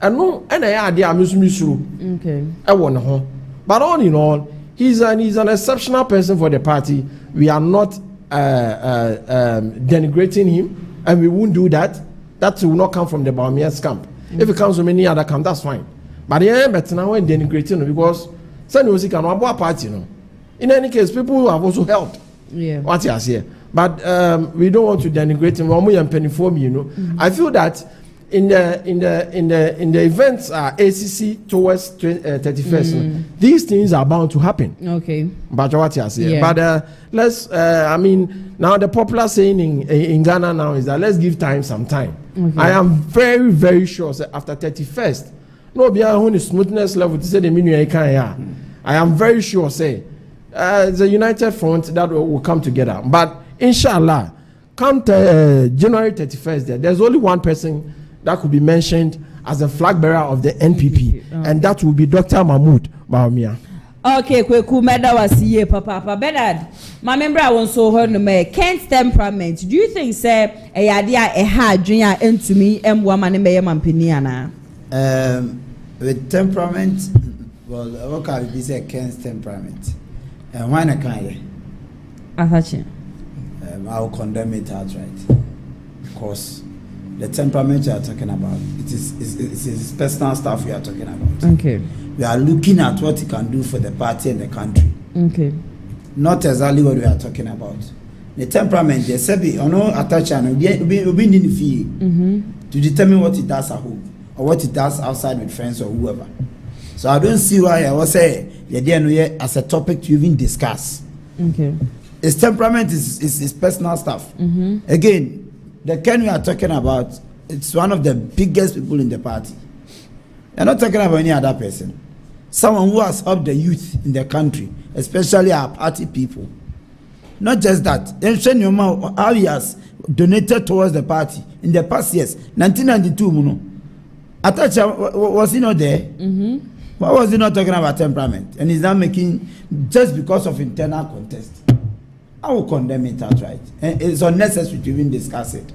And no, and I idea misuru. Okay. I want home. But all in all, he's an exceptional person for the party. We are not denigrating him, and we won't do that. That will not come from the Bawumia's camp. If it comes from any other camp, that's fine. But yeah, but now we're denigrating him because Sani can party, you know. In any case, people who have also helped. Yeah. What you say. But we don't want to denigrate him. You know. I feel that in the events ACC towards 31st, these things are bound to happen. Okay. But what you say. Yeah. But let's. I mean, now the popular saying in Ghana now is that let's give time some time. Okay. I am very, very sure that after 31st, no be on the smoothness level to say the minimum can. I am very sure say the united front that will come together. But inshallah, come to January 31st, there's only one person that could be mentioned as a flag bearer of the NPP, and that will be Dr. Mahmoud Bawumia. Okay, kweku meda wasiye papa Bernard. My member I want so her no me Kent's temperament. Do you think say e yade a ha adwen a entumi emwa ma ne meye mampani ana? With temperament, well, what can be say Kent's temperament? And why not can you? Ahachi. I will condemn it outright. Because the temperament you are talking about, it is personal stuff we are talking about. Okay. We are looking at what he can do for the party and the country. Okay. Not exactly what we are talking about. The temperament, they say, Atta Akyea, we need to determine what he does at home or what he does outside with friends or whoever. So I don't see why I was say as a topic to even discuss. Okay. His temperament is personal stuff. Again, the Ken we are talking about, it's one of the biggest people in the party. You're not talking about any other person. Someone who has helped the youth in the country, especially our party people. Not just that. How he has donated towards the party in the past years. 1992, Atta Akyea, was he not there? Why was he not talking about temperament? And he's not making, just because of internal contest. I will condemn it outright. It's unnecessary to even discuss it.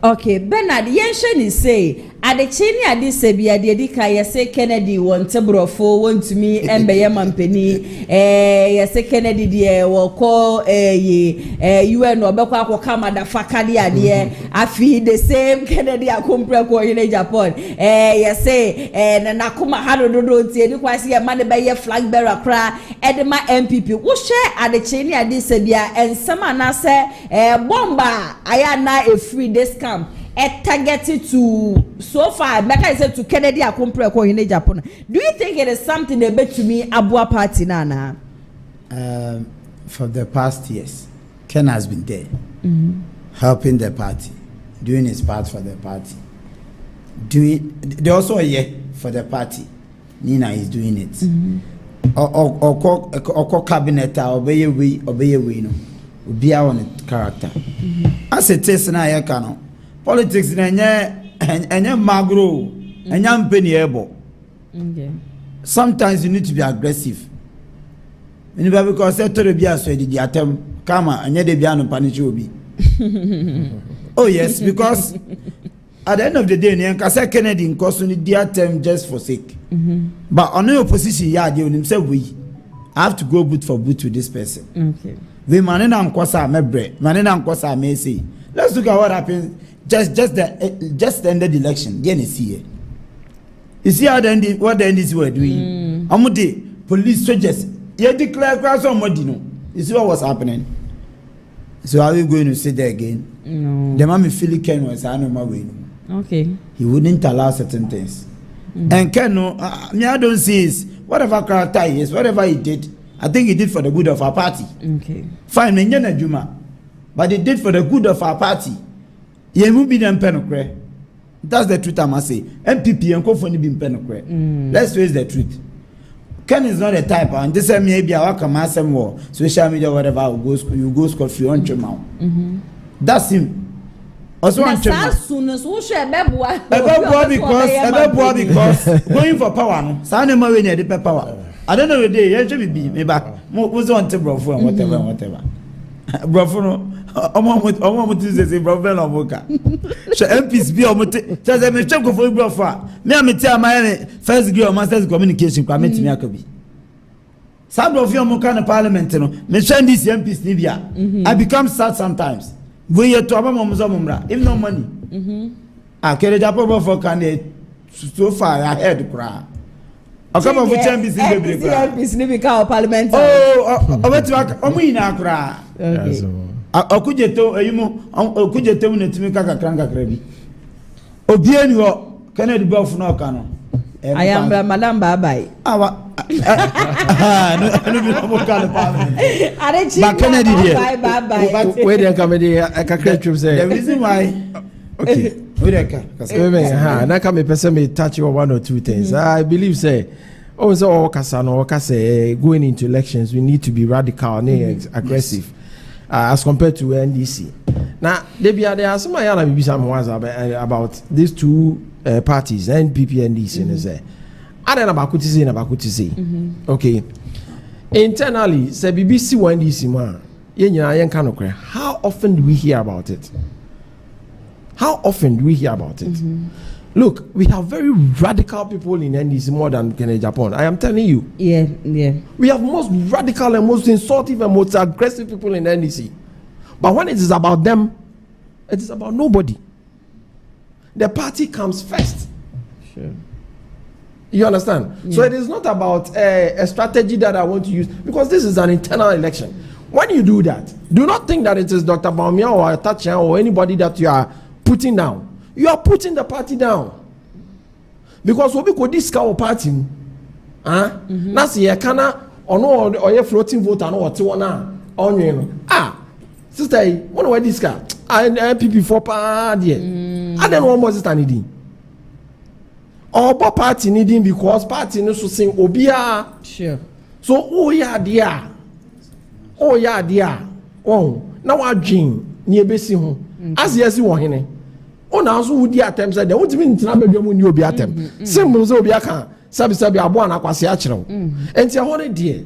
Okay, Bernard, Yenshen is say, at the Chini Adisabia, the Adika, say Kennedy want to brofo, want to me, and Bayam Penny, say Kennedy, dear, will call UN or Baka Kamada Fakadia, dear. I feel the same Kennedy, I come in Agyapong. Say, and Nakuma Hado, you quite see a man by your flag bearer cry, Edema MPP. Who share at the Chini Adisabia and someone say, Bomba, I am now a free discount. Targeted to so far, like I said to Kennedy, I come in Agyapong. Do you think it is something they bet to me Adwoa party nana? For the past years, Ken has been there, helping the party, doing his part for the party. They also a year for the party. Nina is doing it. Or cabinet, obey we, no. Be our character. As it is now, I cannot. Politics and magro and young penny able. Sometimes you need to be aggressive. Because to be as the attempt, Kama and yet the piano punish you be. Oh, yes, because at the end of the day, Nyankasa Kennedy in costing the attempt just for sake. But on the opposition, yeah, they will himself we have to go boot for boot with this person. Okay. We manena nkwasa mebre, manena nkwasa mesi. Let's look at what happened. Just ended the election. Then you see how what the NDC were doing. Amude police soldiers. You declare class on Modino. You see what was happening. So are we going to sit there again? No. The man Philly Ken was animal way. Okay. He wouldn't allow certain things. And Ken, me I don't see is whatever character he is, whatever he did. I think he did for the good of our party. Okay. Fine, Juma. But he did for the good of our party. He will be them penocre. That's the truth I must say. MPP and Kofoni be penocre. Let's face the truth. Ken is not a type, and this maybe I welcome some war, social media, whatever, you go school free on Chemau. That's him. Also, on Chemau. As soon as we share because going for power, Sanema we need the power. I don't know the day, you should be back. Who's on to Brofo and whatever. Brofo, ọmọ ti say problem omoka so MPs bi ọmọ te say me check for ibu ofa me am te am first degree or master's communication kwa me timi akabi some of you ọmọ kan parliament no me send these MPs ni bia I become sad sometimes when you to abamo mumra if no money kere Agyapong for can so far ahead kra akaba for MPs ni bebre kra MPs ni bika parliament obeti omo ina kra okujeto eyimo okujeto na timi kakakranka krabi obieni ho Kennedy Buff no kano I am madam bye awa no bi no kale parliament but Kennedy bye where they come there kakra twem say the reason why okay we dey ka na come person me touch one or two things I believe say all kasa no kasa going into elections we need to be radical and aggressive as compared to NDC. Now, there are some about these two parties, NPP and NDC. I don't know about say. Okay. Internally, say BBC one NDC man. How often do we hear about it? How often do we hear about it? Look, we have very radical people in NDC more than Agyapong. I am telling you. Yeah. We have most radical and most insultive and most aggressive people in NDC. But when it is about them, it is about nobody. The party comes first. Sure. You understand? Yeah. So it is not about a strategy that I want to use, because this is an internal election. When you do that, do not think that it is Dr. Bawumia or Atta Akyea or anybody that you are putting down. You are putting the party down. Because we could discount party. That's the kana or your floating vote and what you want. Sister, what do I discount? NPP for party. I don't know what is it. Or party needing because party no so sing obia. Sure. So oh yeah dear. Oh now I dream near besi ho. As yes you want hene. Oh now so would attempt say what mean tina bedwam ni obi attempt. Simple so obi aka sabi abo na kwase a kyerɛw. Enti hone dear.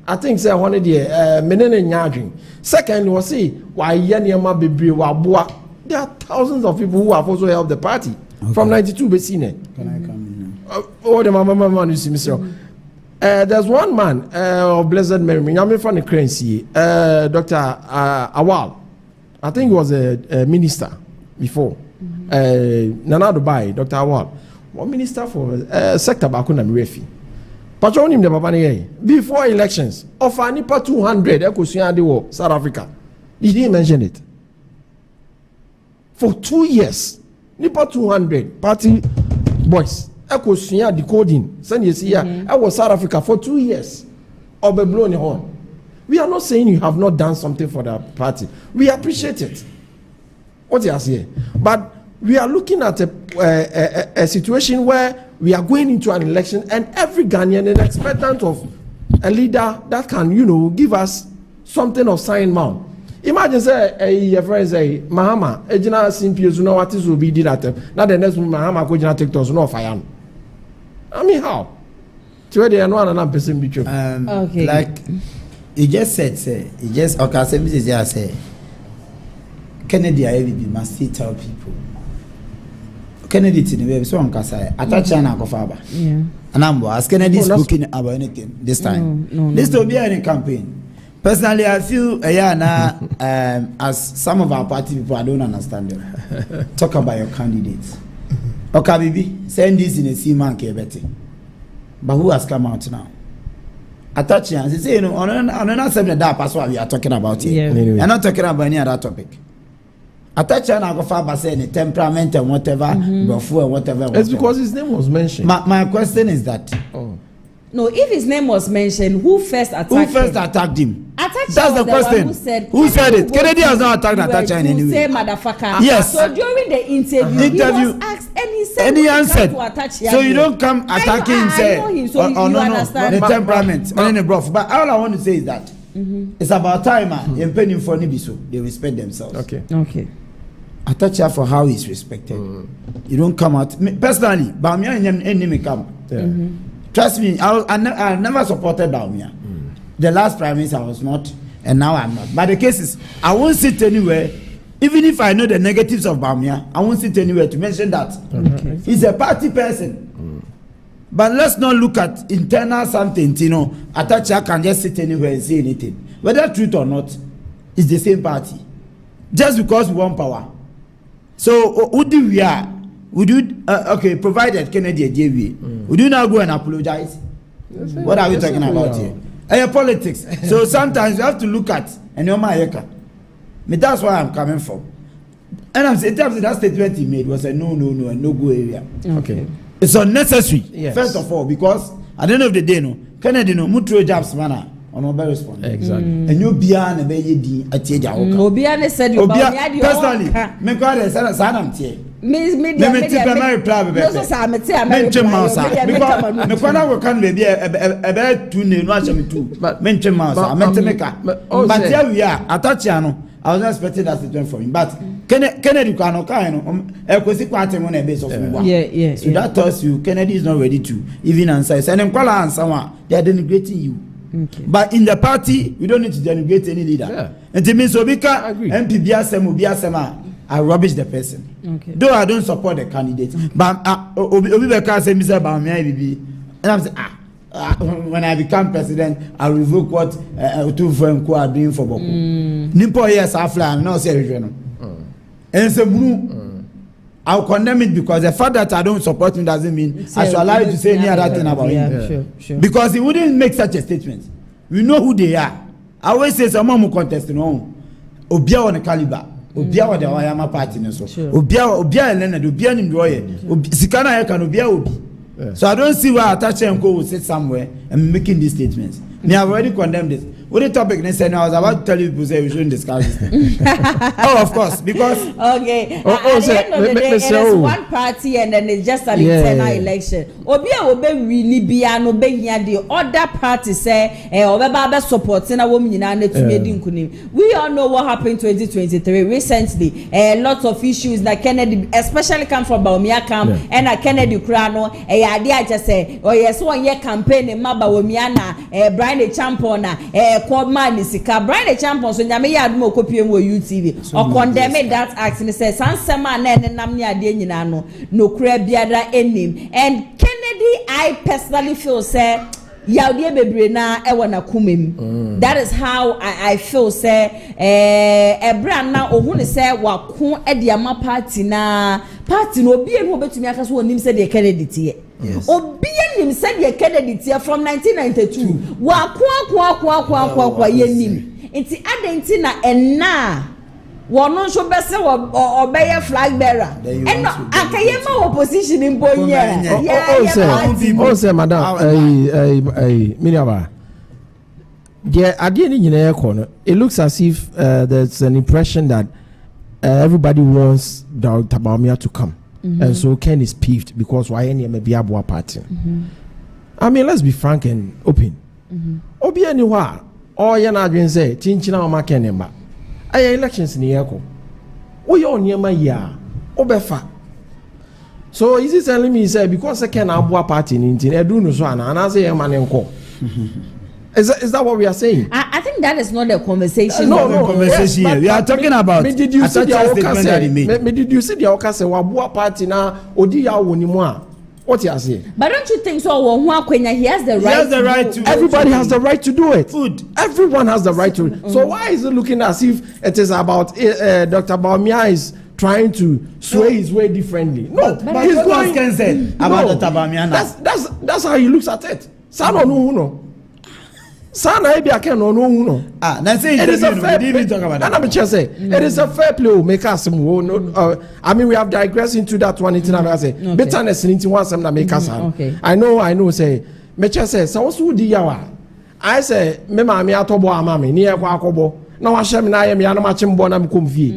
I think say one dear menene nyadwen. Second was say why ye niema bebre wa boa. There are thousands of people who have also helped the party from 92 besine. Can I come in now? Oh the mama you see Mr. There's one man of blessed memory. I'm from the currency. Dr. Awal. I think he was a minister before. Nana Dubai, Dr. Awal. One minister for sector Bakuna Mirefi. Patronim de Babani before elections. Offer Nipa 200 Adwoa South Africa. He didn't mention it. For 2 years. Nipa 200 party boys. Ekosunya decoding. Send you see here. I was South Africa for 2 years. Or be blown on. We are not saying you have not done something for the party. We appreciate it. What you are saying, but we are looking at a situation where we are going into an election, and every Ghanaian is expectant of a leader that can, give us something of sign mount. Imagine say a friend say Mahama, Ejina Simpios, what is will be did at them. Now the next Mahama go to take us no fire. I mean how? To where they are not another person between. Okay. Like he just said, he just say Kennedy Eiii must still tell people. Kennedy to the way so on Kasai. Atta Akyea na Kofaba. Yeah. And I'm as Kennedy speaking about anything this time. No. This will be any campaign. Personally, I feel as some of our party people, I don't understand them. Talk about your candidates. Okay, baby, send this in a C-man kebete. But who has come out now? Atta Akyea, they say, on another subject that's what we are talking about here. Yeah. We're not talking about any other topic. Atta Akyea na go far by saying temperament and whatever, before and whatever. It's because his name was mentioned. My question is that. No, if his name was mentioned, who first attacked him? That's the question. Who said it? Kennedy has not attacked Atta Akyea in any way. Say motherfucker. Yes. So during the interview, he was asked and he said, he answered. So you don't come attacking him, say, the temperament, but all I want to say is that it's about time and penning for Nibiso. They respect themselves. Okay. Atta Akyea for how he's respected. You don't come out personally. Bawumia and enemy come. Trust me, I never supported Bawumia. The last prime minister was not and now I'm not. But the case is, I won't sit anywhere, even if I know the negatives of Bawumia, I won't sit anywhere to mention that. Okay. He's a party person. But let's not look at internal something, Atta Akyea can just sit anywhere and say anything. Whether truth or not, it's the same party. Just because we want power. So, who do we are? Would you, provided Kennedy a JV, would you now go and apologize? What are we talking about here? Politics. So sometimes you have to look at, and that's where I'm coming from. And I'm saying, in terms of that statement he made was a no, and no go area. Okay. It's unnecessary, yes. First of all, because at the end of the day, Kennedy mutro jobs manner on no better response. Exactly. And you beyond a baby Atia. Obiane said you personally, me kwade sanam tie. Me reply be. No so sa me tie me because me kwana go kan be e two ne no acham two. Me ntwe mousa, me temeka. But here we are, Atta Akyea no. I was not expecting that statement from him, but Kennedy can kind yeah. So that tells you Kennedy is not ready to even answer. And then they are denigrating you. Okay. But in the party, we don't need to denigrate any leader. Yeah. And it means Obika, MP Biasema, I rubbish the person. Okay. Though I don't support the candidate, but Obika say Mr. Bawumia, and I'm saying when I become president, I'll revoke what two friends are doing for Boko. Nimpo yes, I fly and not say regional. And so I'll condemn it because the fact that I don't support him doesn't mean I should allow you to say any other thing about him. Sure. Because he wouldn't make such a statement. We know who they are. I always say someone who contest no. Obia on the caliber. Obia on the Wayama party so. Obia Leonard, Obia Nimroye. Sikana Yakan Obia Obi. So I don't see why Atta Akyea will sit somewhere and making these statements. Me, I've already condemned this. What the topic they said, I was about to tell you people say we shouldn't discuss this thing. Oh, of course, because at the end of the day, it is one party and then it's just an internal election. Obia will be really be an obeying the other party say Obeba supporting a woman in an we all know what happened in 2023 recently. Lots of issues that Kennedy, especially come from Bawumia camp and a Kennedy Krano, idea just say, oh yes, 1 year campaign in Bawumia Brian Champion called man sika Brian the champion so nyame ya admo kopie mo UTV or condemn that act and say sansema na nam ne ade nyina no kura biada enim. And Kennedy, I personally feel say yawde bebre na e wona kumem. That is how I feel say ebra na ohunu say wako e de ama party no obi enu obetumi aka so onim say de Kennedy tie. Yes. Obi nim said ye Kennedy tie from 1992 wa yenim nti adenti na enna wono nso bese obeye flag bearer eno akayema opposition in bonye say madam miniaba the idea ni nyina ekono it looks as if there's an impression that everybody wants Dr. Bawumia to come. And so Ken is peeved because why any may be a boa party. I mean, let's be frank and open. Obi anywhere, all you're not going to say, Tinchina or Makenema. I elections in the echo. We all near my year, Obefa. So is it telling me, say, because I can have boa party in Intin, I do no swan, and I say a man and call. Is that what we are saying? I think that is not the conversation. No conversation. Yes, we are talking about. Did you see the Did you see the Okase Wabua party now? Odia Wonimwa. What you say? But don't you think so? He has the right. He has the right to. Everybody has the right to do it. Food. Everyone has the right to. So why is it looking as if it is about Dr. Bawumia is trying to sway his way differently? No, but he's going about Dr. Bawumia. That's how he looks at it. Sano no. Sana ebi ake no no. Now say it is a fair play. It is a fair play. Make us I mean, we have digressed into that one. I say bitterness into one some that make us. I know. Say me say so what's who di yawa. I say me mama atobo amame ni ekwa akobo. Na wa hye me na ye me anoma chimbo na me komfie.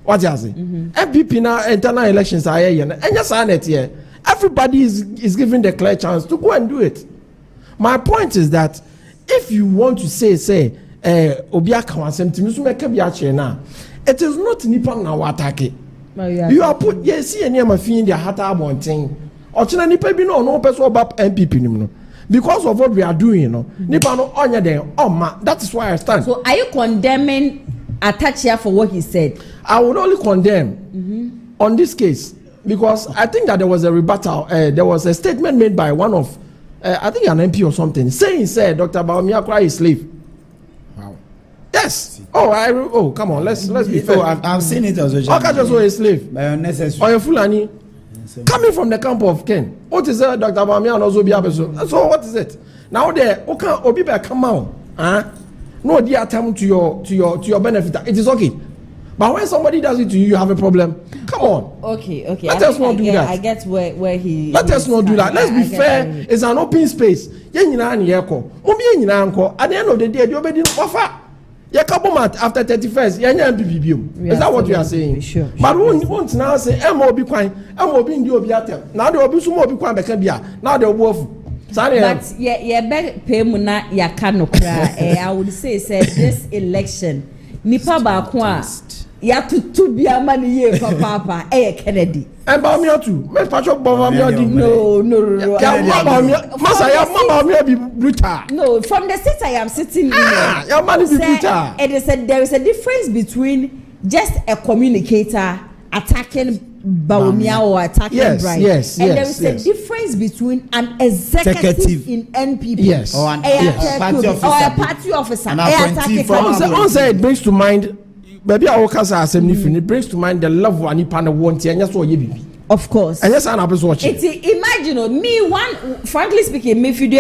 What you say? MPP na internal elections are here. Enya sa net here. Everybody is given the clear chance to go and do it. My point is that if you want to say obia kawansem timisu meka bia che na, it is not nipa na watake. You are put yes see any am fin their hata abonten. Ochina nipa bi no person oba MPP nim no. because of what we are doing, you know. Nipa no onya den. Oh man, that is why I stand. So are you condemning Atta Akyea for what he said? I would only condemn on this case because I think that there was a rebuttal. There was a statement made by one of, I think an MP or something, saying, Dr. Bawumia is slave. Wow. Yes. Come on. Let's be fair. I've seen it as well. How can you say a slave? By unnecessary. Or a Fulani? Coming from the camp of Ken. What is it, Dr. Bawumia and also be episode? So what is it? Now there, okay, Obibe come out. No dear attempt to your benefit. It is okay. But when somebody does it to you, you have a problem. Come on. Okay. Let us not do that. I get where he. Let us not do that. Let's be fair. It's an open space. At the end of the day, you already offer. You come out after 31st. Is that what you are saying? Sure. But we want now say, "Be quiet. Be in the obiatem." Now there will be some more be quiet. Now they will wolf. But pay muna ya kano kra. I would say this election nipa ba kwa ya tutu bia mani ye papa Kennedy. And Bawumia too. Let's patch up Bawumia. No. Bawumia be brutal. No, from the seat I am sitting in. Your man be brutal. There is a difference between just a communicator attacking Bawumia or attacking Brian. Yes. And there is a difference between an executive in NPP. Yes. Or a party officer. And say it brings to mind. Baby, I work as a it brings to mind the love one nipa want and just what you be. Of course. And yes, I'm watching. Imagine me frankly speaking, me if you do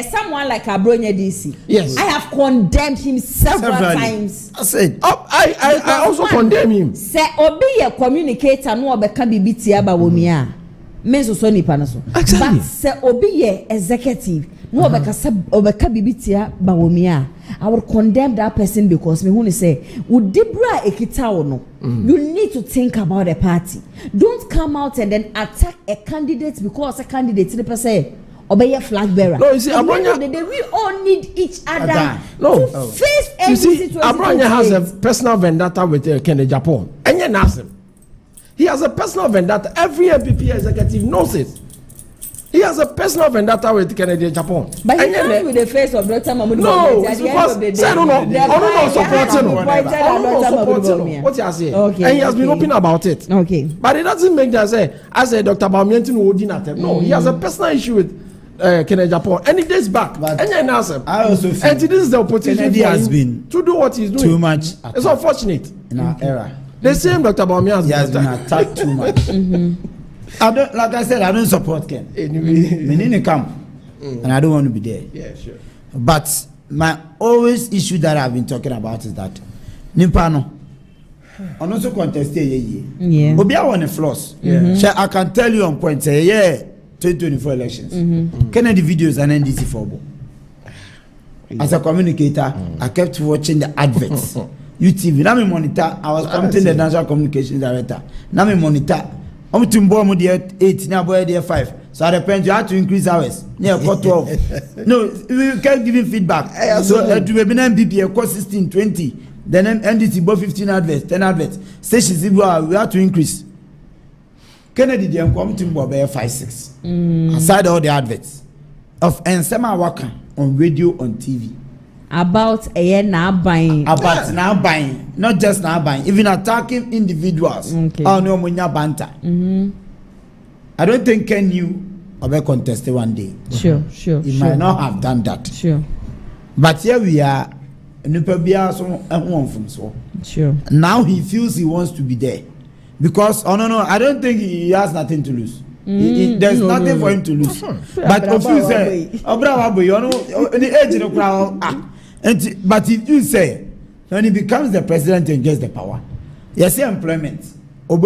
someone like Abronya DC. Yes. I have condemned him several times. I said, I also condemn him. Say obi a communicator no obeka bibiti aba Bawumia. Me so nipa no so. But say obi a executive no obeka bibiti aba Bawumia. I would condemn that person because me who say would Debra ekita no. You need to think about a party. Don't come out and then attack a candidate because a candidate the person obey a flag bearer. No, you see, Abronya, we all need each other to face any situation. Abronya has a personal vendetta with Agyapong. And you know he has a personal vendetta. Every MPP executive knows it. He has a personal vendetta with Agyapong. But he comes with the face of Dr. Mahmoud. No, because supporting what you say. Okay, and he has been open about it. Okay. But it doesn't make that say, as a Dr. Bawumia no, he has a personal issue with Agyapong. And it days back. I also feel and this is the opportunity has been to do what he's doing. Too much. It's unfortunate. In our era. The same Dr. Bawumia has been attacked too much. Like I said, I don't support Ken. We need to come, and I don't want to be there. Yeah, sure. But my always issue that I've been talking about is that Nimpano, and also contest yeah. Obi I want a floss. I can tell you on point. Say 2024 elections. Kennedy videos and NDC for as a communicator, I kept watching the adverts. UTV. Now me monitor. I was commenting the national communications director. Now me monitor. I'm to born with 8, now boy 5. So I depend you have to increase hours. Yeah, 12. No, we can't give him feedback. So to be MPP, 16, 20. Then NDC both 15 adverts, 10 adverts. Stations we have to increase. Kennedy they come to boy 5, 6. Aside all the adverts of and some work on radio, on TV. About now buying. Now buying. Not just now buying. Even attacking individuals. Okay. Oh no, banter. I don't think Ken knew about contested one day. Sure. He might not have done that. Sure. But here we are. Sure. Now he feels he wants to be there. Because I don't think he has nothing to lose. There's nothing for him to lose. But if you say, but if you say, when he becomes the president and gets the power, yes, employment. The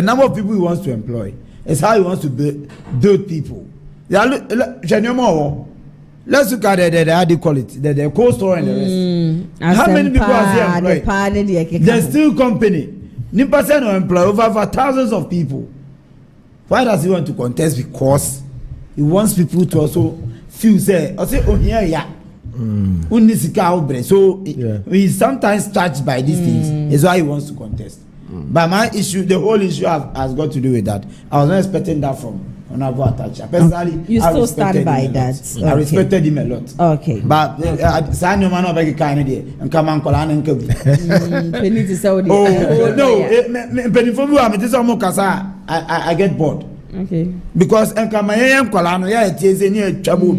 number of people he wants to employ is how he wants to build people. Let's look at how they call it, the cold store and the rest. How many people are he employed? There's still company. Nipasen will employ over thousands of people. Why does he want to contest? Because he wants people to also feel so he's sometimes touched by these things. Is why he wants to contest. But my issue, the whole issue has got to do with that. I was not expecting that from Honorable Atta Akyea. Personally, you still stand by that. Okay. I respected him a lot. Okay. But Sanyo man of a kind of day and come on Kolan and Penny to Saudi. Oh no, Penny for me, I'm just almost I get bored. Okay. Because Enkamayam Kolano, yeah, it is in your trouble.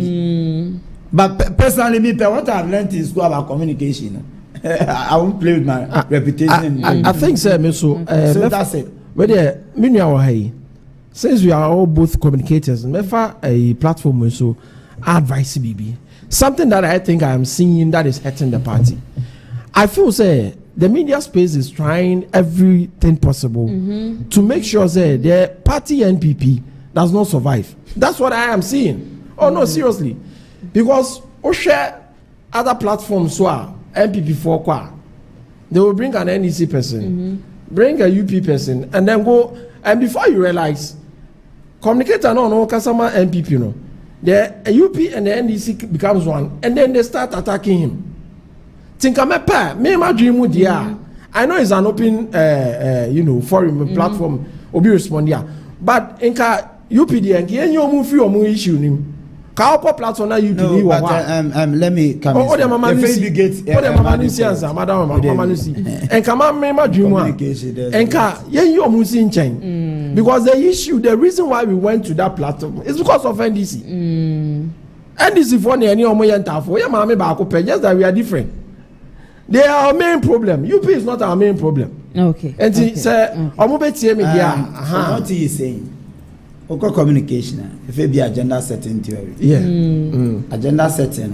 But personally, me, what I've learned in school about communication, I won't play with my reputation. I think, sir, so that's it. But yeah, since we are all both communicators, mefa a platform so advice BB. Something that I think I am seeing that is hurting the party. I feel say the media space is trying everything possible to make sure say the party NPP does not survive. That's what I am seeing. Oh no, seriously. Because we share other platforms so NPP for qua. They will bring an NEC person, bring a UP person, and then go, and before you realize, communicator no customer NPP no. The UP and the NDC becomes one, and then they start attacking him. Think I'm a pair. Me my dream with I know it's an open, forum platform. Obi respond here, but in UPD and get your move your move issue him. Kaupo platform na UPD. No, but let me come. Oh, the mama nusi. Oh, the mama nusi answer, madam mama nusi. And come on, me my dream one. And your musi in chain. Because the reason why we went to that platform is because of NDC. NDC for any omoyenta for your mommy back up. Just that we are different. They are our main problem. UP is not our main problem. Okay. And say, omobeti me dia. What are you saying? Okay, communication. If it be agenda setting theory. Yeah. Agenda setting.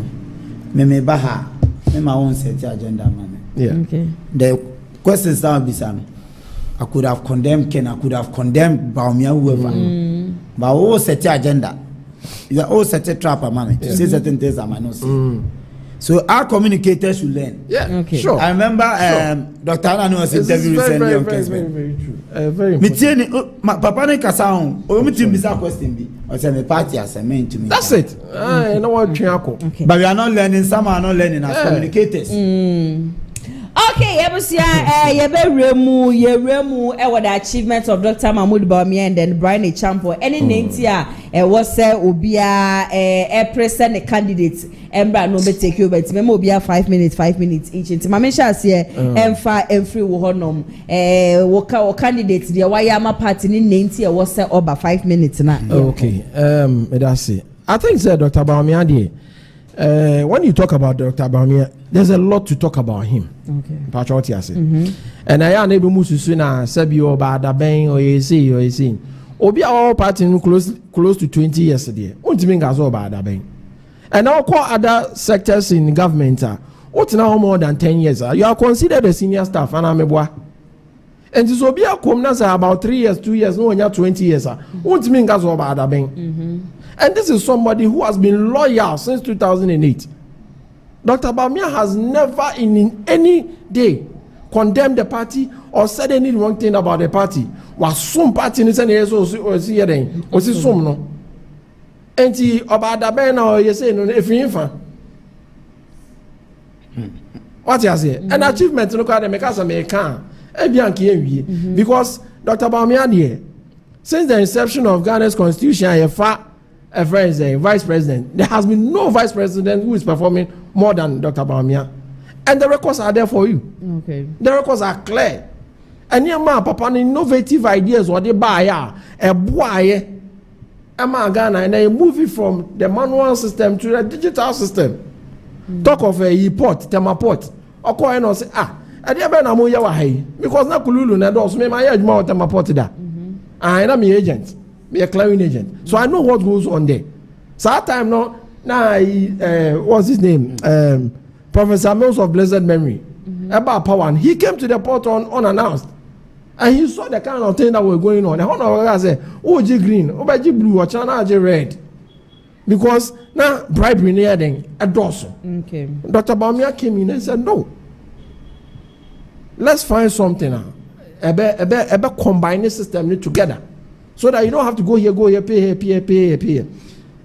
Me baha. Me my own set agenda, man. Yeah. Okay. The questions that will be some. I could have condemned Ken. I could have condemned Bawumia, whoever. But all set agenda. You are all set a trap, man. To say certain things I might not say. So our communicators should learn. Yeah, okay. Sure. I remember Dr. Anna was interviewed recently on Facebook. Very true. Very important. Papa ne kasa on. O mi team bisa question bi. O say me party as a main to me. That's it. I know what triako. But we are not learning. Some are not learning as communicators. Okay, Ebusia, Yebemu, the achievement of Dr. Mahmoud Bawumia and then Brian Agyapong. Any name here, was Obia, present a candidate, and Brad no be take you, but memo Obia 5 minutes each. Into Mamisha here, and far and free wohonum, or candidates, the Wayama party in name here was over 5 minutes now. Okay, that's it. I think, sir, Dr. Bawumia, when you talk about Dr. Bawumia, there's a lot to talk about him. Okay. And I am able to say na Sebi or Badaben or AC. Obi our party close to 20 years ago. Untiming as well Badaben. And now call other sectors in government. What's now more than 10 years? You are considered a senior staff and I'm a boy. And this will be a commoners about 3 years, 2 years, no one 20 years. Untiming as well Badaben. And this is somebody who has been loyal since 2008. Dr. Bawumia has never in any day condemned the party or said any wrong thing about the party. Was some party in the see then or see some no. And he about the ban or you say no if you what you say? An achievement look at the make us American. Because Dr. Bawumia since the inception of Ghana's constitution, a vice president. There has been no vice president who is performing more than Dr. Bawumia. And the records are there for you. Okay. The records are clear. And your man, Papa, innovative ideas what they buy a boy, a man Ghana, and they move it from the manual system to the digital system. Talk of a port, Temaport. Or call and say, I didn't know Moya because na Kululu na dos me my age more Temaport da. I am my agent. Be a clearing agent, so I know what goes on there. So that time now what's his name? Professor Mills of blessed memory. About power, he came to the port unannounced, and he saw the kind of thing that were going on. The whole guy said, "Oh, G green, oh, G blue, or China G red," because now bribery near them a dorsal. Okay. Dr. Bawumia came in and said, "No, let's find something now. A combine the system together." So that you don't have to go here, pay.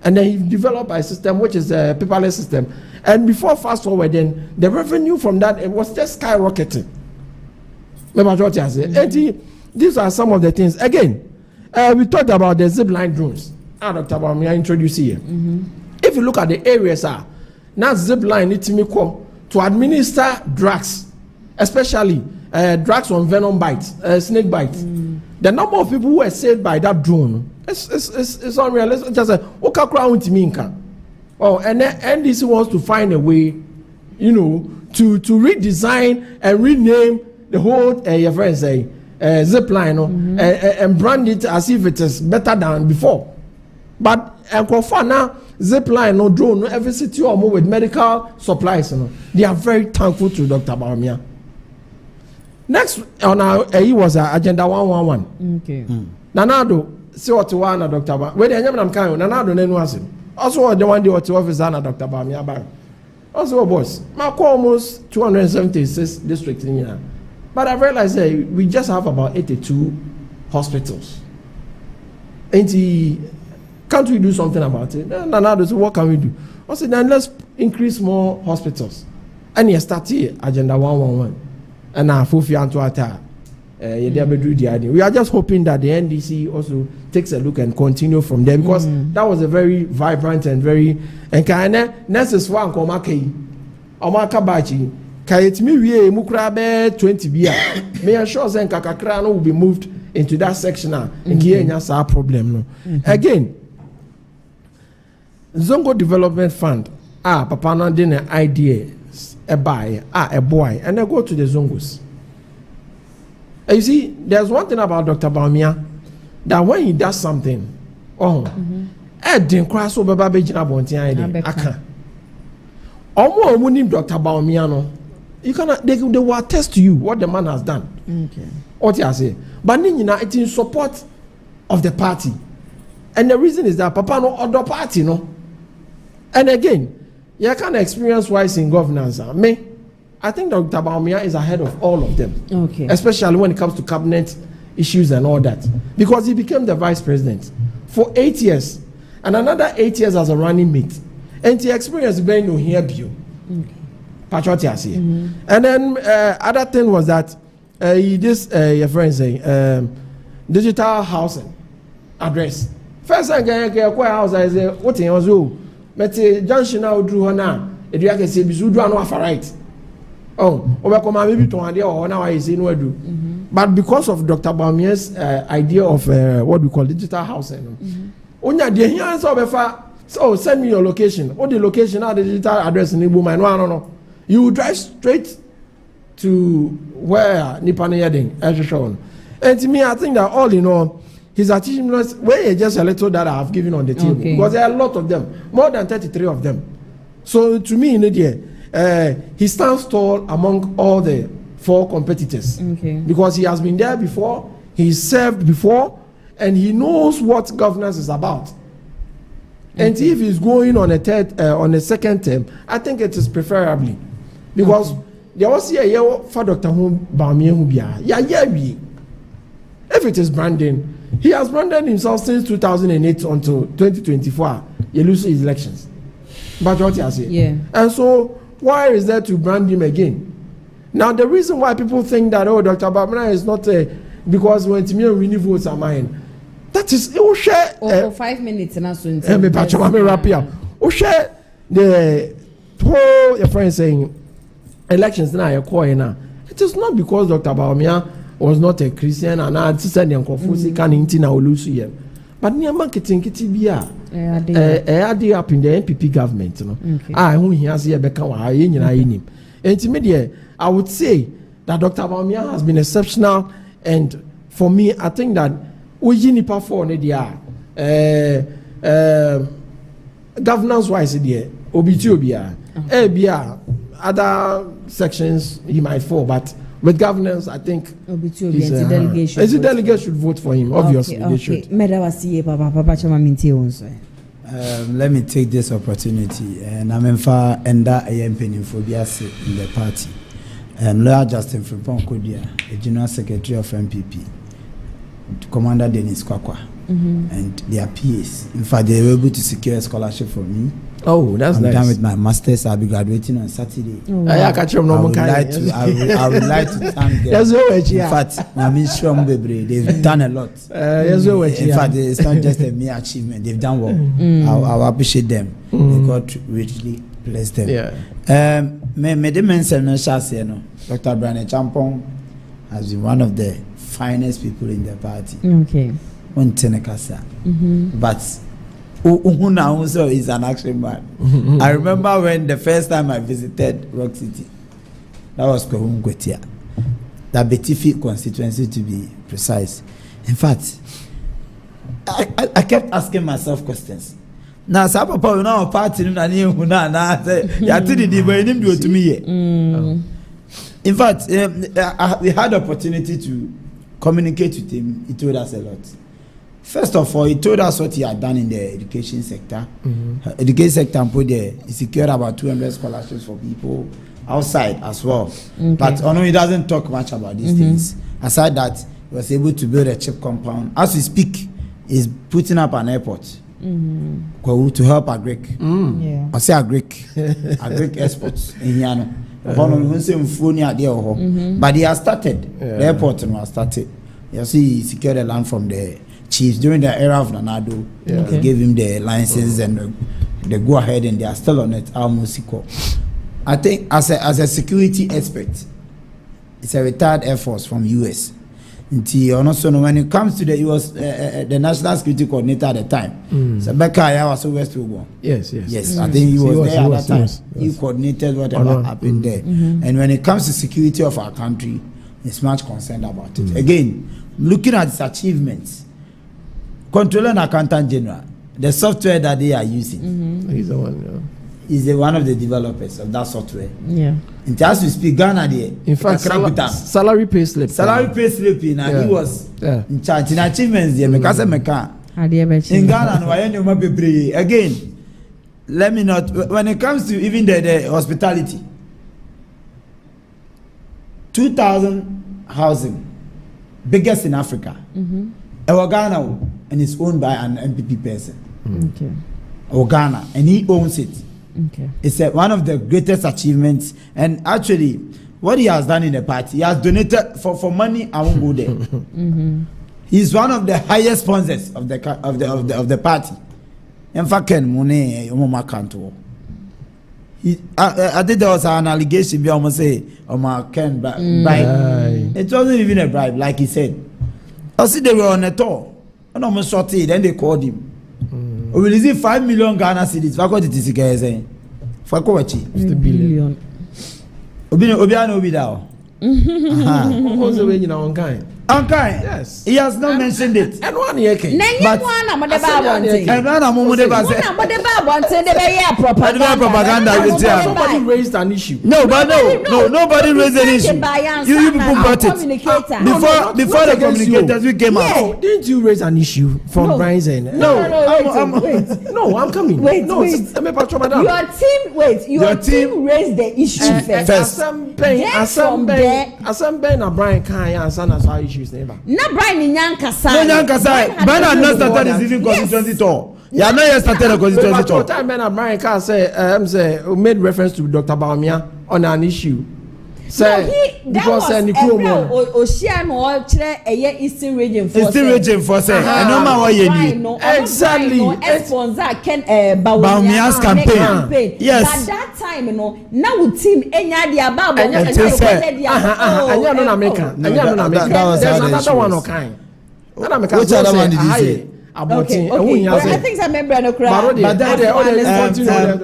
And then he developed a system which is a paperless system. And before fast forward, then the revenue from that it was just skyrocketing. And these are some of the things. Again, we talked about the zipline drones. Dr. Bawumia introduced here. If you look at the areas, now zip line to administer drugs, especially drugs on venom bites, snake bites. The number of people who were saved by that drone is unreal. It's just a oh, and then NDC wants to find a way, you know, to redesign and rename the whole your friends say zip line, and brand it as if it is better than before. But for now, zip line, no drone, no every city or more with medical supplies, you know, they are very thankful to Dr. Bawumia. Next on our Eiii was Agenda 111. Okay. Nanado, see what you want, Dr. Bawumia. Where the Nyaman Kayo, Nanado, Nenuasim. Also, the one day what you office, Dr. Bawumia Bank. Also, boss, Marco almost 276 districts in here. But I realized that we just have about 82 hospitals. And can't we do something about it? Nanado, so what can we do? I said, then let's increase more hospitals. And you start here, Agenda 111. And now, we are just hoping that the NDC also takes a look and continue from there, because that was a very vibrant and very and kind of necessary. Omakabachi, Kayetmi, we Mukrabe 20 beer. May I sure say Kakakrano will be moved into that section now. And here is our problem. Again, Zongo Development Fund, Papa Nandine idea. A buy, a boy, and I go to the Zongos. You see, there's one thing about Dr. Bawumia, that when he does something, didn't cross over Babajina Bontia. I can't. Almost Dr. Bawumia, no, you cannot. They will attest to you what the man has done. Okay. What you say, but it's in support of the party, and the reason is that Papa no other party, no, and again. You can experience wise in governance. I think Dr. Bawumia is ahead of all of them. Okay. Especially when it comes to cabinet issues and all that. Because he became the vice president for 8 years. And another 8 years as a running mate. And he experienced being no here view. Patriotic. And then other thing was that your friend say digital housing address. First I get a house, I say, what in your Mete junction now drew her now. If you can say, Bisu do no for right. Oh, overcome maybe to idea or now I say no do. But because of Dr. Bawumia's idea of what we call digital housing, onya the here so send me your location. What the location now the digital address in Ibu man no. You drive straight to where Nipane Yading as shown. And to me, I think that all in all. His achievements were just a little that I have given on the table, because there are a lot of them, more than 33 of them. So to me, in India, he stands tall among all the 4 competitors, because he has been there before, he served before, and he knows what governance is about. And if he's going on a second term, I think it is preferably, because there was a year for Dr. Bawumia. If it is branding. He has branded himself since 2008 until 2024. He loses elections. But what you say? Yeah. And so, why is there to brand him again? Now, the reason why people think that, Dr. Bawumia is not because when Timmy winning votes are mine, that is, it will share. 5 minutes and also share the whole, your friend saying, elections now, it is not because Dr. Bawumia was not a Christian and I said the Confucius can intina or lose here. But near marketing kitty beer up in the NPP government. Who he has here become him. And I would say that Dr. Bawumia has been exceptional, and for me, I think that we need for governance wise other sections he might fall, but with governance, I think delegation should vote for him. Obviously, they should. Let me take this opportunity, and I'm in far and that I am penning for in the party. Lawyer Justin Frimpong Kodia, the General Secretary of MPP, Commander Dennis Kwakwa, and their PAs. In fact, they were able to secure a scholarship for me Oh, that's nice. I'm done with my masters. I'll be graduating on Saturday. I would like to thank them. In fact, I'm sure they've done a lot. In fact, it's not just a mere achievement. They've done well. I appreciate them. May God richly bless them. Dr. Brian Agyapong has been one of the finest people in the party. Okay. But Uhuna also is an action man. I remember when the first time I visited Rock City, that was Kohun Kwetia, that Betifi constituency to be precise. In fact, I kept asking myself questions. Now, some people now party na ni Uhuna na say ya tidi di boy nim do to me. In fact, we had the opportunity to communicate with him. He told us a lot. First of all, he told us what he had done in the education sector. Education sector put there, he secured about 200 scholarships for people outside as well. But he doesn't talk much about these things. Aside that, he was able to build a cheap compound. As we speak, he's putting up an airport to help Agric. I say Agric exports in Yano. But he has started. The airport has started. You see, he secured the land from the chiefs during the era of Nanado. They gave him the license and they go ahead and they are still on it. Almost equal. I think as a security expert, it's a retired Air Force from US. And also when it comes to he was the national security coordinator at the time. So Atta Akyea was West Togo. Yes. I think he was there at that time. He coordinated whatever happened there. And when it comes to security of our country, he's much concerned about it. Again, looking at his achievements, Controller and Accountant General, the software that they are using. He's the one. He's one of the developers of that software. And as we speak, Ghana there. In fact, salary pay slip. Now he was in charge. In achievements there, because in Ghana, again, let me not. When it comes to even the hospitality, 2,000 housing, biggest in Africa. Ghana, and it's owned by an MPP person. Ghana, and he owns it. It's one of the greatest achievements. And actually, what he has done in the party, he has donated for money. I won't go there. He's one of the highest sponsors of the party. In fact, I think there was an allegation. It wasn't even a bribe, like he said. I see they were on a tour. And almost sorted, then they called him. We will receive 5 million Ghana cedis. For what it is saying? For what? 50 billion. Obiano Obidao. What's the way you know on kind? Unkind. Yes. He has not mentioned it. And one year came. But somebody raised an issue. Nobody raised an issue. You people brought it. Before the communicators we came out. Didn't you raise an issue from Brian's end? No, I'm coming. Wait. Your team raised the issue first. Assemble na Brian can answer na so issues neighbor. Na Brian Nyankasa. Brian has not started his even constituency tour. Yeah, not yet started a constituency tour. Time when Brian can say made reference to Dr. Bawumia on an issue. Say because Oceano chere Eastern region for and no matter what you need. Exactly. Sponsor Ken Bawumia's campaign. Yes. But that time now team enya dia babo nya there's another one of kind. Which other one did you say? Okay. I think I remember no crowd. But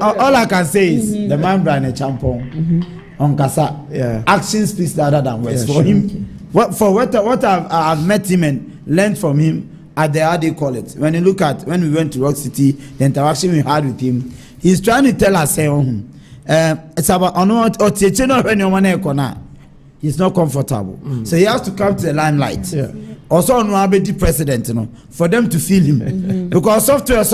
all I can say is the man Brian Agyapong on Kasa, action speaks louder than words. For him, what I've met him and learned from him at the how they call it. When we went to Rock City, the interaction we had with him, he's trying to tell us, it's about he's not comfortable, so he has to come to the limelight. Also, on the president, for them to feel him, because software, is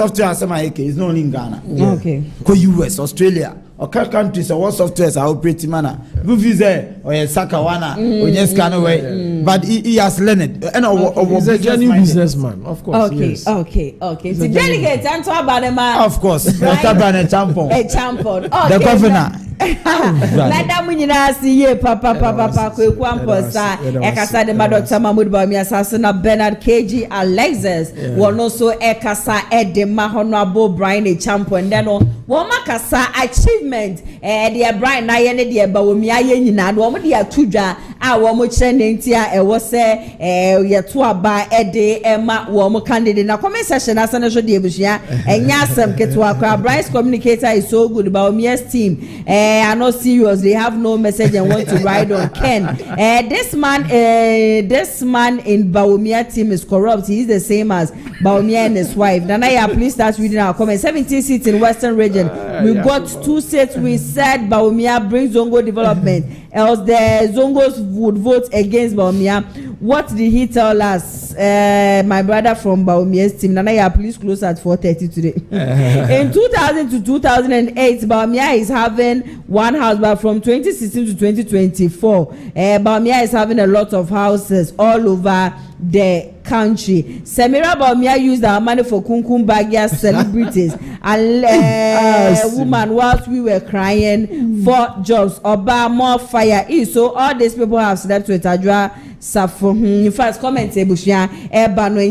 not only in Ghana. Okay. US, Australia. okay countries or what softwares are operating manner. Movies or a Sakawana or yes kind of way. But he has learned and he's a genuine businessman, of course. Okay, yes. okay. The delegate and to about of course, Dr. Bernard Champon. A champion. The governor. Madam Munina see papa kwamposa ekasa de Dr. Mahmoud Bawumia Sasana Bernard KG Alexis won also ekasa edema honorable Brian a champion then won makasa achievement the Brian na ye ne de Bawumia ye nyina no mo de atudwa a wo mo kire ne ntia e wo se ye to aba ede ema wo mo candidate na comment section asana so de ebusia enya asem ketwa kwa Brian's communicator is so good Bawumia's team are not serious. They have no message and want to ride on Ken. This man in Bawumia team is corrupt. He is the same as Bawumia and his wife. Nanaya, please start reading our comments. 17 seats in Western region. We got 2 seats. We said Bawumia brings Zongo development. Else the Zongos would vote against Bawumia. What did he tell us? My brother from Bawumia's team. Nanaya, please close at 4:30 today. In 2000 to 2008, Bawumia is having one house, but from 2016 to 2024, Bawumia is having a lot of houses all over the country. Samira Bawumia used our money for Kumkum Bagia celebrities and woman whilst we were crying for jobs. Oba more fire. So all these people have slept with Adwoa Sarfo. In fact, comment Ebushia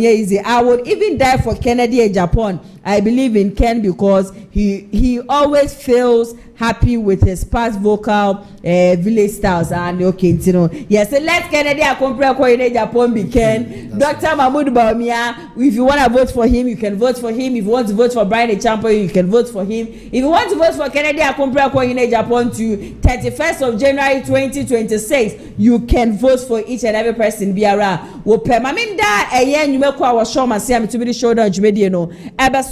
easy. I would even die for Kennedy Agyapong. I believe in Ken because he always feels happy with his past vocal village styles and okay, you know. Yes, so let Kennedy Agyapong be Ken. Dr. Mahmoud Bawumia, if you want to vote for him, you can vote for him. If you want to vote for Brian a champion, you can vote for him. If you want to vote for Kennedy Agyapong to 31st of January 2026, you can vote for each and every person. Biara, Maminda, you make our show, my to be the show down Jumediano.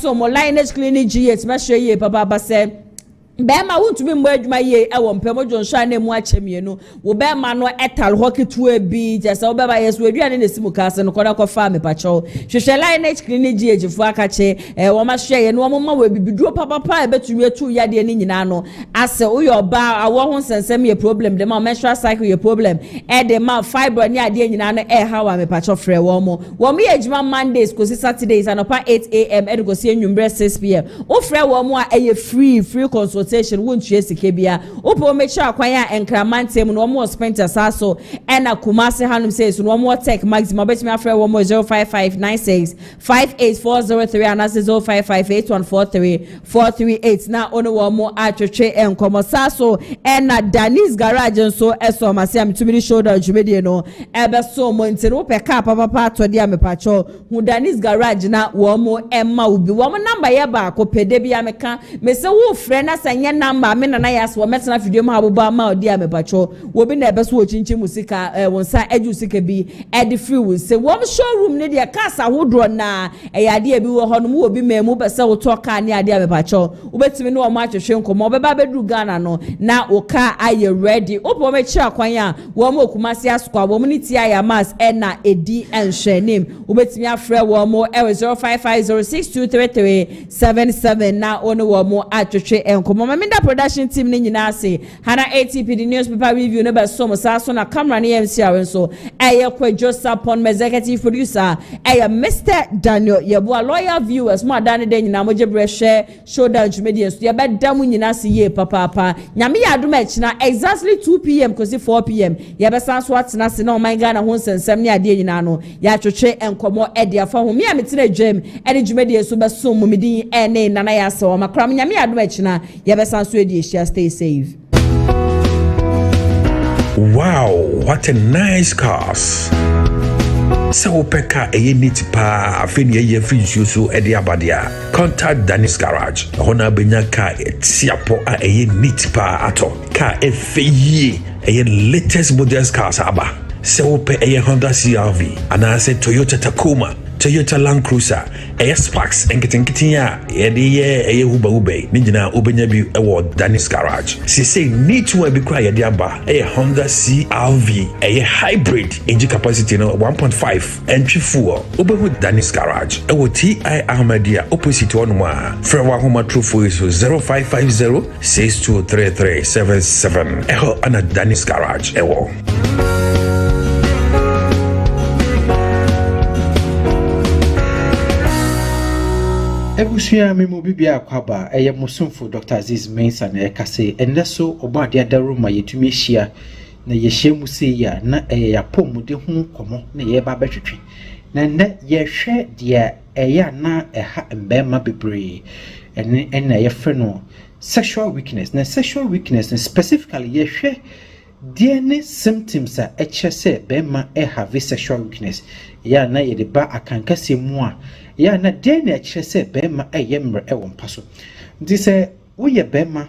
So mo lineage clinic GH ma hwe ye papa say Bema won't be more my ye I won't pay more John Shine more chemiano. Wo Bema no etal hockey to a beach as all by yes we are in the Simukas and Kodako farm patrol. She shall lineage clinic GH for Akache, Wama share and one moment will be drop papa pie bet you 2 yard in Nano. As say, oh, your bar, I won't send me a problem, the more menstrual cycle your problem, and the amount fiber near the Nano air how I'm a patrol for a woman. One me age Mondays, because Saturdays and upon 8 a.m. and go see you 6 p.m. Oh, Fred one more a free consult. Won't you see Kebia? Opo make sure acquire and Cramante no more spent as also and a Kumasi Hanum says no more tech maximum bet me after 1 more 05596 58403 and that's 0558143 now only one more attre and Komosaso and Danis garage and so eso Masiam to be shoulder Jumedia no ever so Montero Peka Papa to the Ame Pacho who Danis garage now one more Emma will be one number yaba ko pedebia meka me say wo friend as anya number me na yas wo metena video ma aboba ma odi ame pacho wo bi na ebe so chinchi musika wonsa eju sika bi e de free we say wo showroom ne de kasa hodro na e ade e bi wo ho no wo bi ma mu be say wo to ka ne ade ame pacho wo betimi no ma twehwe nkomo be ba bedu Ghana no na wo ka aye ready opo me chi akwan a wo ma Kumasi askwa wo ni ti aya mas e na edi enhwe nim wo betimi afre wo mo 0550623377 na ono wo mo atwehwe enkomo Maminda production team ni nyina ase Hana ATP the newspaper review no be so mo sa so na camera ni MC so eye kwa Joseph Pon executive producer eye Mr. Daniel Yeboa loyal viewers mo adane de nyina mo jebre share show down Jumedian so ye be dam nyina ase ye papa nyame ya adom echi na exactly 2 p.m. kosi 4 p.m. ye be san so atena se na o man Ghana ho nsensem ne ade nyina no ya twetwe enkomo e de afa ho me ametena dwam e de Jumedian so be so mo medin e ne nana ya se o makram nyame ya adom echi na ye be san so e stay safe. Wow, what a nice cars. So peka eye neat pa afeni eye free so e de abadia. Contact Danis Garage. Hona benya ka etiapo a eye neat pa ato. Ka efeye eye latest models cars aba. So pe eye Honda CR-V and I said Toyota Tacoma, Toyota Land Cruiser ɛyɛ Sparks nketenkete a yɛde yɛ ɛyɛ huba ne nyinaa wobɛnya bi ɛwɔ Dennis Garage. Sisi neat one bi kura yɛde aba ɛyɛ Honda CR-V ɛyɛ hybrid engine capacity no 1.5 entry fuel wobɛhu Dennis Garage ɛwɔ TI Ahmadiyya opposite one a frɛ wa homa trofo so 0550 623377 ɛhɔ ana Dennis Garage ɛwɔ. Ebusua memo bibia akwaba eye musumfo Dr. Aziz Mensa na ekase endeso obade adaru ma yetumi hia na yehye mu se ya na Agyapong mu de hu komo na ye ba betwetwe na nne yehwe de eya na eha mbema bebre ene ye frɛ no sexual weakness na sexual weakness specifically yehwe DNA symptoms a ekyese bema have sexual weakness ya na ye de ba akankase mu a ya na DNA ekyese bema yemre ewo mpaso nti se wo ye bema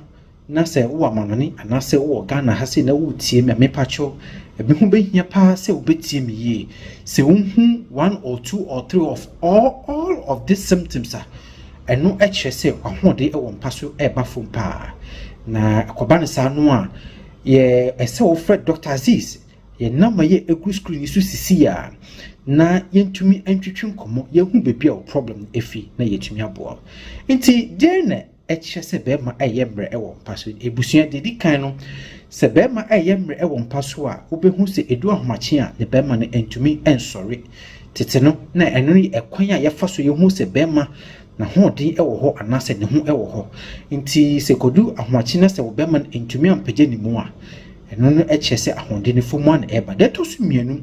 na se wo amanoni ana se wo Ghana ha se na wo tie me mepacho ebi hu behia pa se wo betie me ye se wo hu 1 or 2 or 3 of all of these symptoms a eno ekyese ahode ewo mpaso eba fom pa na akoba ne sa no a ye ese wo Fred Dr. Aziz ye nama ye egu screen su sisi ya na yentumi antwetwe nkomo ye hu bebi a problem efi na yetumi aboa nti DNA ekyese bema ayemre ewo mpaso ebusua dedi kan no se bema ayemre ewo mpaso a obehu se edu ahomache a ne bema ne entumi ensori tete no na eno ni ekwan a yefa so ye hu se bema na hodi ewo ho anase ne hu ewo ho nti se kodu ahomache na se bema entumi ampege ni mu a eno no ekyese ahonde ne fomu an eba deto so mienu